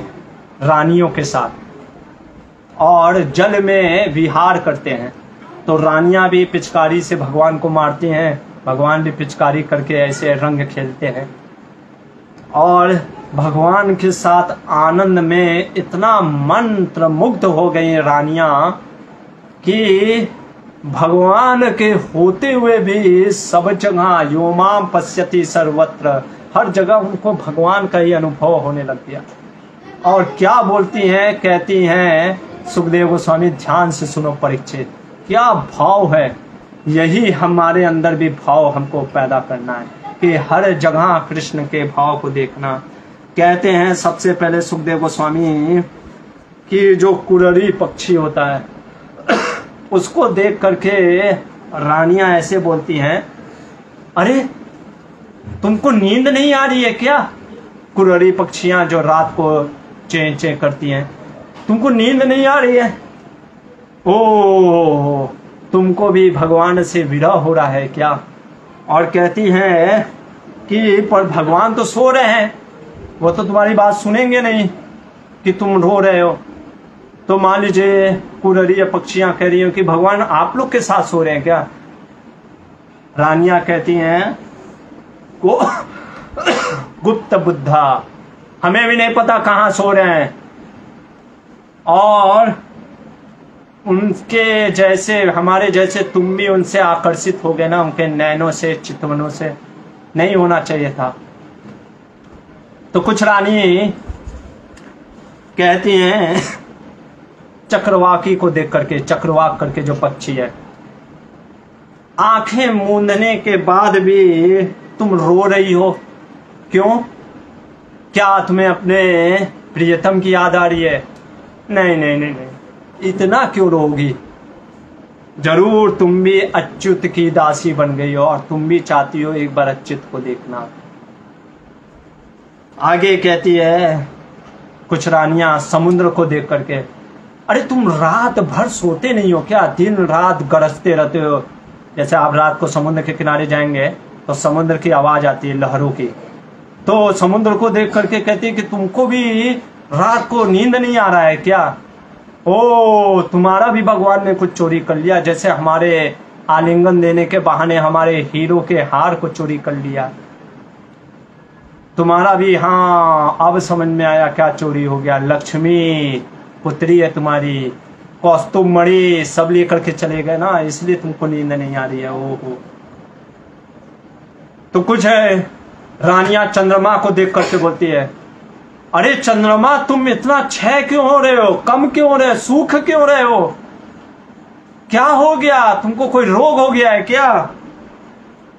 रानियों के साथ और जल में विहार करते हैं। तो रानियां भी पिचकारी से भगवान को मारती हैं, भगवान भी पिचकारी करके ऐसे रंग खेलते हैं। और भगवान के साथ आनंद में इतना मंत्र मुग्ध हो गई रानियां कि भगवान के होते हुए भी सब जगह योमाम पश्यति सर्वत्र, हर जगह उनको भगवान का ही अनुभव होने लग गया। और क्या बोलती हैं, कहती हैं सुखदेव गोस्वामी, ध्यान से सुनो परीक्षित, क्या भाव है। यही हमारे अंदर भी भाव हमको पैदा करना है कि हर जगह कृष्ण के भाव को देखना। कहते हैं सबसे पहले सुखदेव गोस्वामी कि जो कुररी पक्षी होता है उसको देख करके रानियां ऐसे बोलती हैं, अरे तुमको नींद नहीं आ रही है क्या? कुररी पक्षियां जो रात को चें चें करती हैं, तुमको नींद नहीं आ रही है? ओ, तुमको भी भगवान से विरह हो रहा है क्या? और कहती हैं कि पर भगवान तो सो रहे हैं, वो तो तुम्हारी बात सुनेंगे नहीं कि तुम रो रहे हो। तो मान लीजिए कुररी पक्षियां कह रही हो कि भगवान आप लोग के साथ सो रहे हैं क्या? रानियां कहती हैं गुप्त बुद्धा, हमें भी नहीं पता कहां सो रहे हैं। और उनके जैसे, हमारे जैसे तुम भी उनसे आकर्षित हो गए ना, उनके नैनों से, चितवनों से, नहीं होना चाहिए था। तो कुछ रानी कहती हैं चक्रवाकी को देख करके, चक्रवाक करके जो पक्षी है, आंखें मूंदने के बाद भी तुम रो रही हो, क्यों? क्या तुम्हें अपने प्रियतम की याद आ रही है? नहीं नहीं नहीं नहीं, इतना क्यों रोगी? जरूर तुम भी अच्युत की दासी बन गई हो और तुम भी चाहती हो एक बार अच्युत को देखना। आगे कहती है कुछ रानियां समुद्र को देख करके, अरे तुम रात भर सोते नहीं हो क्या? दिन रात गरजते रहते हो। जैसे आप रात को समुद्र के किनारे जाएंगे तो समुद्र की आवाज आती है लहरों की, तो समुद्र को देख करके कहती है कि तुमको भी रात को नींद नहीं आ रहा है क्या? ओ, तुम्हारा भी भगवान ने कुछ चोरी कर लिया, जैसे हमारे आलिंगन देने के बहाने हमारे हीरो के हार को चोरी कर लिया। तुम्हारा भी, हाँ अब समझ में आया क्या चोरी हो गया। लक्ष्मी पुत्री है तुम्हारी, कौस्तुभ मणि सब लेकर के चले गए ना, इसलिए तुमको नींद नहीं आ रही है। ओहो। तो कुछ है रानियां चंद्रमा को देख करके बोलती है, अरे चंद्रमा तुम इतना क्षय क्यों हो रहे हो, कम क्यों हो रहे हो, सूख क्यों रहे हो, क्या हो गया, तुमको कोई रोग हो गया है क्या?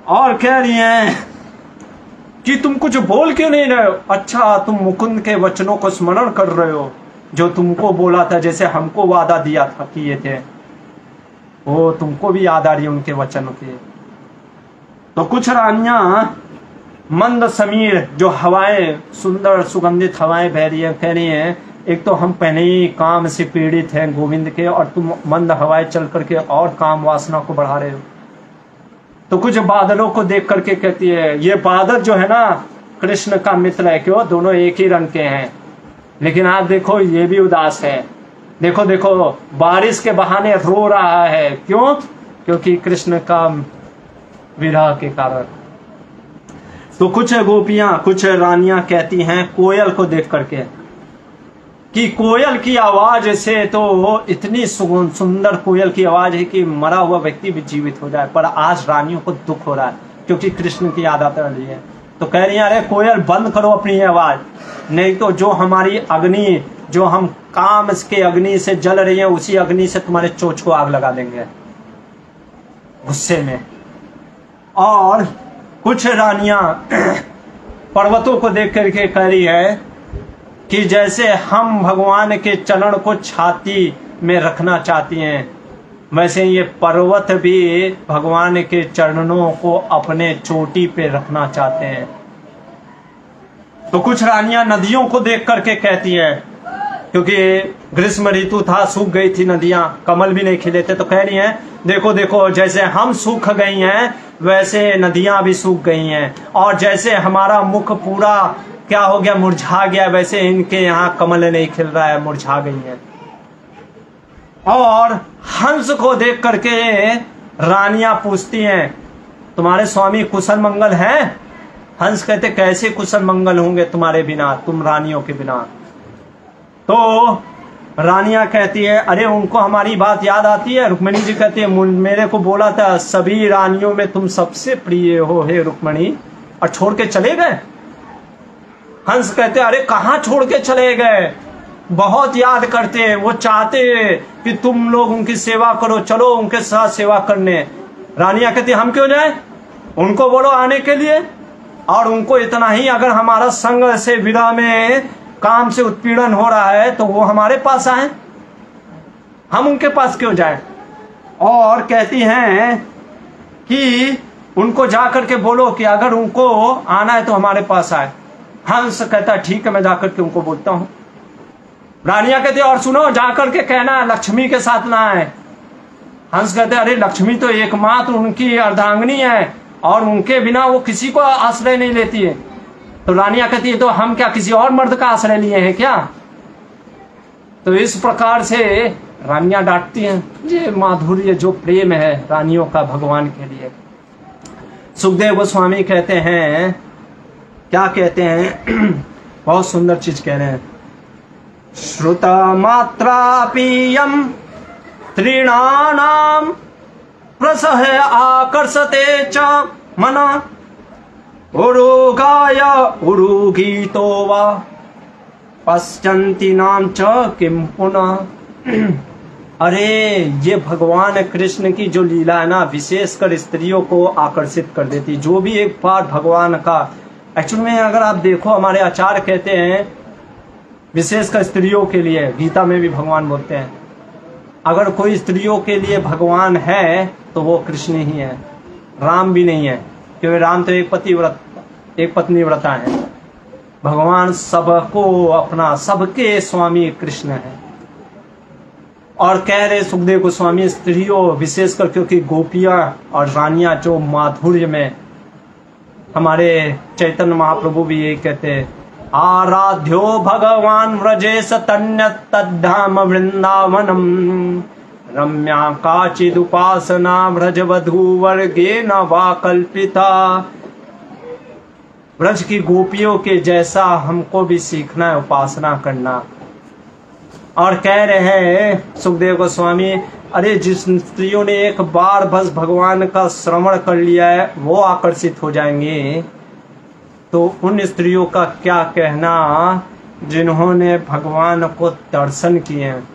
और कह रही हैं कि तुम कुछ बोल क्यों नहीं रहे हो? अच्छा, तुम मुकुंद के वचनों को स्मरण कर रहे हो, जो तुमको बोला था, जैसे हमको वादा दिया था किए थे, वो तुमको भी याद आ रही है उनके वचन के। तो कुछ रानियां मंद समीर जो हवाएं, सुंदर सुगंधित हवाएं बह रही है, कह रही हैं एक तो हम पहले ही काम से पीड़ित हैं गोविंद के, और तुम मंद हवाएं चल करके और काम वासना को बढ़ा रहे हो। तो कुछ बादलों को देख करके कहती है, ये बादल जो है ना कृष्ण का मित्र है, क्यों, दोनों एक ही रंग के हैं, लेकिन आप देखो ये भी उदास है, देखो देखो बारिश के बहाने रो रहा है, क्यों, क्योंकि कृष्ण का विरह के कारण। तो कुछ गोपियां, कुछ रानियां कहती हैं कोयल को देख करके कि कोयल की आवाज से तो इतनी सुंदर कोयल की आवाज है कि मरा हुआ व्यक्ति भी जीवित हो जाए, पर आज रानियों को दुख हो रहा है क्योंकि कृष्ण की याद आ रही है। तो कह रही है, अरे कोयल बंद करो अपनी आवाज, नहीं तो जो हमारी अग्नि, जो हम काम के अग्नि से जल रही है, उसी अग्नि से तुम्हारे चोंच को आग लगा देंगे गुस्से में। और कुछ रानियां पर्वतों को देख करके कह रही है कि जैसे हम भगवान के चरण को छाती में रखना चाहती हैं, वैसे ये पर्वत भी भगवान के चरणों को अपने चोटी पे रखना चाहते हैं। तो कुछ रानियां नदियों को देख करके कहती हैं, क्योंकि ग्रीष्म ऋतु था, सूख गई थी नदियां, कमल भी नहीं खिले थे, तो कह रही हैं देखो देखो जैसे हम सूख गई हैं वैसे नदियां भी सूख गई हैं, और जैसे हमारा मुख पूरा क्या हो गया, मुरझा गया, वैसे इनके यहाँ कमल नहीं खिल रहा है, मुरझा गई है। और हंस को देख करके रानियां पूछती हैं, तुम्हारे स्वामी कुशल मंगल हैं? हंस कहते, कैसे कुशल मंगल होंगे तुम्हारे बिना, तुम रानियों के बिना। तो रानियां कहती है, अरे उनको हमारी बात याद आती है। रुक्मिणी जी कहती है, मेरे को बोला था सभी रानियों में तुम सबसे प्रिय हो हे रुक्मिणी, और छोड़ के चले गए। हंस कहते, अरे कहाँ छोड़ के चले गए, बहुत याद करते, वो चाहते कि तुम लोग उनकी सेवा करो, चलो उनके साथ सेवा करने। रानियां कहती, हम क्यों जाए, उनको बोलो आने के लिए, और उनको इतना ही अगर हमारा संग से विरह में काम से उत्पीड़न हो रहा है तो वो हमारे पास आए, हम उनके पास क्यों जाए। और कहती हैं कि उनको जाकर के बोलो कि अगर उनको आना है तो हमारे पास आए। हंस कहता, ठीक है मैं जाकर के उनको बोलता हूं। रानियां कहती, और सुनो जाकर के कहना लक्ष्मी के साथ ना आए। हंस कहते, अरे लक्ष्मी तो एकमात्र उनकी अर्धांगिनी है, और उनके बिना वो किसी को आश्रय नहीं लेती है। तो रानियां कहती है, तो हम क्या किसी और मर्द का आश्रय लिए हैं क्या? तो इस प्रकार से रानियां डांटती हैं। ये माधुर्य जो प्रेम है रानियों का भगवान के लिए। सुखदेव गोस्वामी कहते हैं, क्या कहते हैं, बहुत सुंदर चीज कह रहे हैं, श्रुता मात्रा पीयम त्रिणानाम प्रसह आकर्षते च मना उरुगाय उरुगीतो वा पश्यन्ति नाम च किम पुनः। अरे ये भगवान कृष्ण की जो लीला है ना, विशेषकर स्त्रियों को आकर्षित कर देती। जो भी एक बार भगवान का, एक्चुअल में अगर आप देखो हमारे आचार्य कहते हैं विशेषकर स्त्रियों के लिए, गीता में भी भगवान बोलते हैं अगर कोई स्त्रियों के लिए भगवान है तो वो कृष्ण ही है, राम भी नहीं है, क्योंकि राम तो एक पत्नी व्रता है। भगवान सबको अपना, सबके स्वामी कृष्ण है। और कह रहे सुखदेव गोस्वामी, स्त्रियों विशेषकर, क्योंकि गोपियां और रानियां जो माधुर्य में, हमारे चैतन्य महाप्रभु भी यही कहते हैं, आराध्यो भगवान व्रजेश तन्यत तद्धाम वृंदावनम रम्या काचिद उपासना व्रजवधू वर्गे न वा कल्पिता। ब्रज की गोपियों के जैसा हमको भी सीखना है उपासना करना। और कह रहे हैं सुखदेव गोस्वामी, अरे जिस स्त्रियों ने एक बार बस भगवान का श्रवण कर लिया है वो आकर्षित हो जाएंगी, तो उन स्त्रियों का क्या कहना जिन्होंने भगवान को दर्शन किए हैं।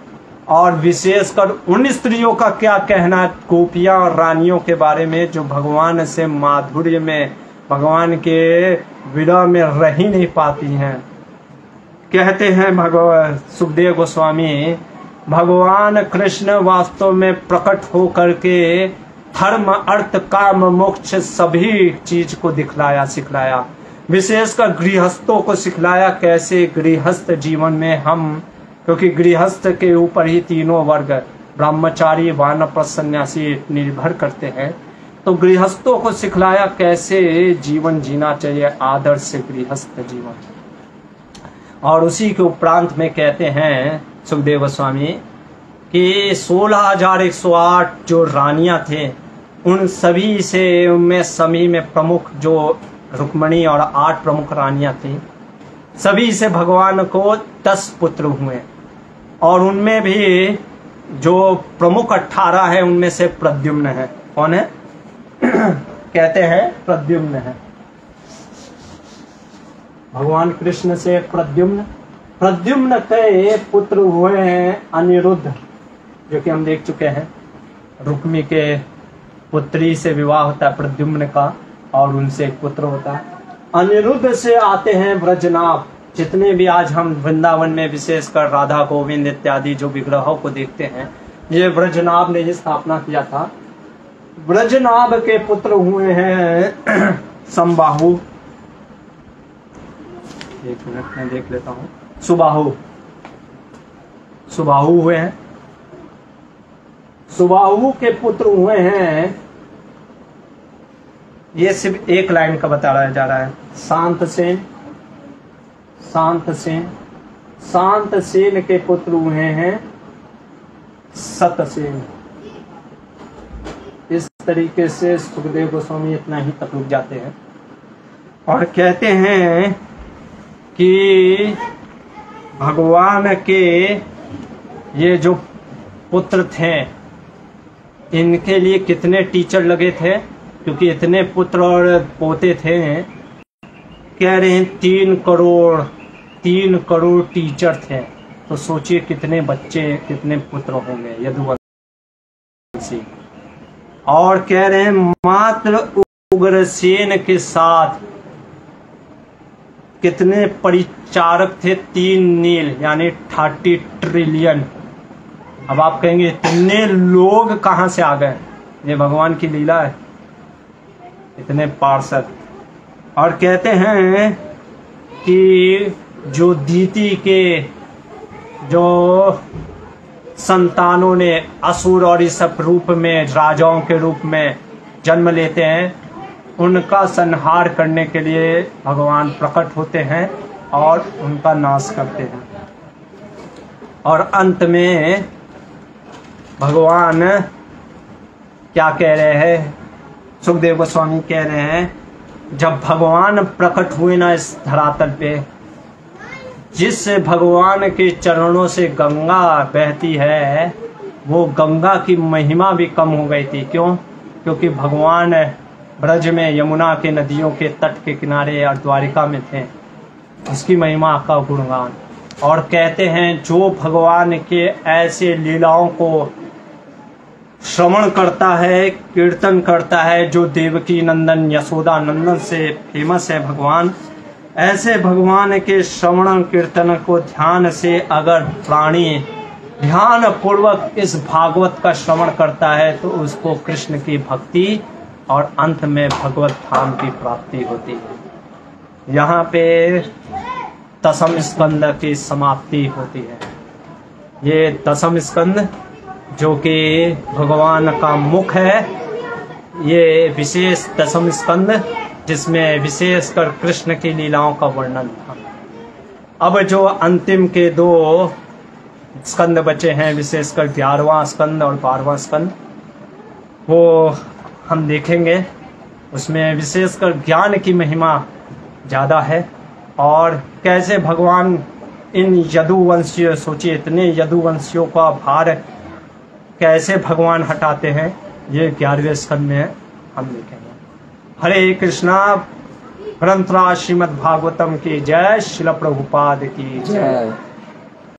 और विशेषकर उन स्त्रियों का क्या कहना गोपियां और रानियों के बारे में जो भगवान से माधुर्य में, भगवान के विरह में रह ही नहीं पाती हैं। कहते हैं भगवान सुखदेव गोस्वामी, भगवान कृष्ण वास्तव में प्रकट होकर के धर्म अर्थ काम मोक्ष सभी चीज को दिखलाया सिखलाया, विशेषकर गृहस्थों को सिखलाया कैसे गृहस्थ जीवन में हम, क्योंकि गृहस्थ के ऊपर ही तीनों वर्ग ब्रह्मचारी वानप्रस्थ सन्यासी निर्भर करते हैं, तो गृहस्थों को सिखलाया कैसे जीवन जीना चाहिए, आदर्श से गृहस्थ जीवन। और उसी के उपरांत में कहते हैं सुखदेव गोस्वामी कि 16,108 जो रानियां थे उन सभी से उनमें सभी में प्रमुख जो रुक्मणी और 8 प्रमुख रानियां थी, सभी से भगवान को 10 पुत्र हुए। और उनमें भी जो प्रमुख 18 है उनमें से प्रद्युम्न है। कौन है? कहते हैं प्रद्युम्न है। भगवान कृष्ण से प्रद्युम्न के पुत्र हुए हैं अनिरुद्ध, जो कि हम देख चुके हैं। रुक्मी के पुत्री से विवाह होता है प्रद्युम्न का और उनसे एक पुत्र होता है। अनिरुद्ध से आते हैं ब्रजनाभ। जितने भी आज हम वृंदावन में विशेषकर राधा गोविंद इत्यादि जो विग्रहों को देखते हैं, ये ब्रजनाभ ने स्थापना किया था। ब्रजनाभ के पुत्र हुए हैं संबाहु, एक मिनट में देख लेता हूं, सुबाहु हुए हैं। सुबाहु के पुत्र हुए हैं, ये सिर्फ एक लाइन का बताया जा रहा है, शांत सेन के पुत्र हुए हैं सतसेन। इस तरीके से सुखदेव गोस्वामी इतना ही तक रुक जाते हैं और कहते हैं कि भगवान के ये जो पुत्र थे इनके लिए कितने टीचर लगे थे, क्योंकि इतने पुत्र और पोते थे। कह रहे हैं 3 करोड़ टीचर थे, तो सोचिए कितने बच्चे कितने पुत्र होंगे यदुवंशी। और कह रहे हैं मात्र उग्रसेन के साथ कितने परिचारक थे, 3 नील यानी 30 ट्रिलियन। अब आप कहेंगे इतने लोग कहां से आ गए, ये भगवान की लीला है, इतने पार्षद। और कहते हैं कि जो दीति के जो संतानों ने असुर और इस सब रूप में राजाओं के रूप में जन्म लेते हैं, उनका संहार करने के लिए भगवान प्रकट होते हैं और उनका नाश करते हैं। और अंत में भगवान क्या कह रहे हैं, सुखदेव गोस्वामी कह रहे हैं, जब भगवान प्रकट हुए ना इस धरातल पे, जिस भगवान के चरणों से गंगा बहती है वो गंगा की महिमा भी कम हो गई थी। क्यों? क्योंकि भगवान ब्रज में यमुना के नदियों के तट के किनारे और द्वारिका में थे, उसकी महिमा का गुणगान। और कहते हैं जो भगवान के ऐसे लीलाओं को श्रवण करता है, कीर्तन करता है, जो देवकी नंदन यशोदा नंदन से फेमस है भगवान, ऐसे भगवान के श्रवण कीर्तन को ध्यान से अगर प्राणी ध्यान पूर्वक इस भागवत का श्रवण करता है तो उसको कृष्ण की भक्ति और अंत में भगवत धाम की प्राप्ति होती है। यहाँ पे 10वें स्कंद की समाप्ति होती है। ये 10वां स्कंद जो कि भगवान का मुख है, ये विशेष 10वां स्कंद जिसमें विशेषकर कृष्ण की लीलाओं का वर्णन था। अब जो अंतिम के 2 स्कंद बचे हैं, विशेषकर 11वां स्कंद और 12वां स्कंद, वो हम देखेंगे। उसमें विशेषकर ज्ञान की महिमा ज़्यादा है और कैसे भगवान इन यदुवंशियों, सोचिए इतने यदुवंशियों का भार कैसे भगवान हटाते हैं, ये 11वें स्कंद में हम देखेंगे। हरे कृष्णा। ग्रंथराज श्रीमद् भागवतम की जय, श्रील प्रभुपाद की जय।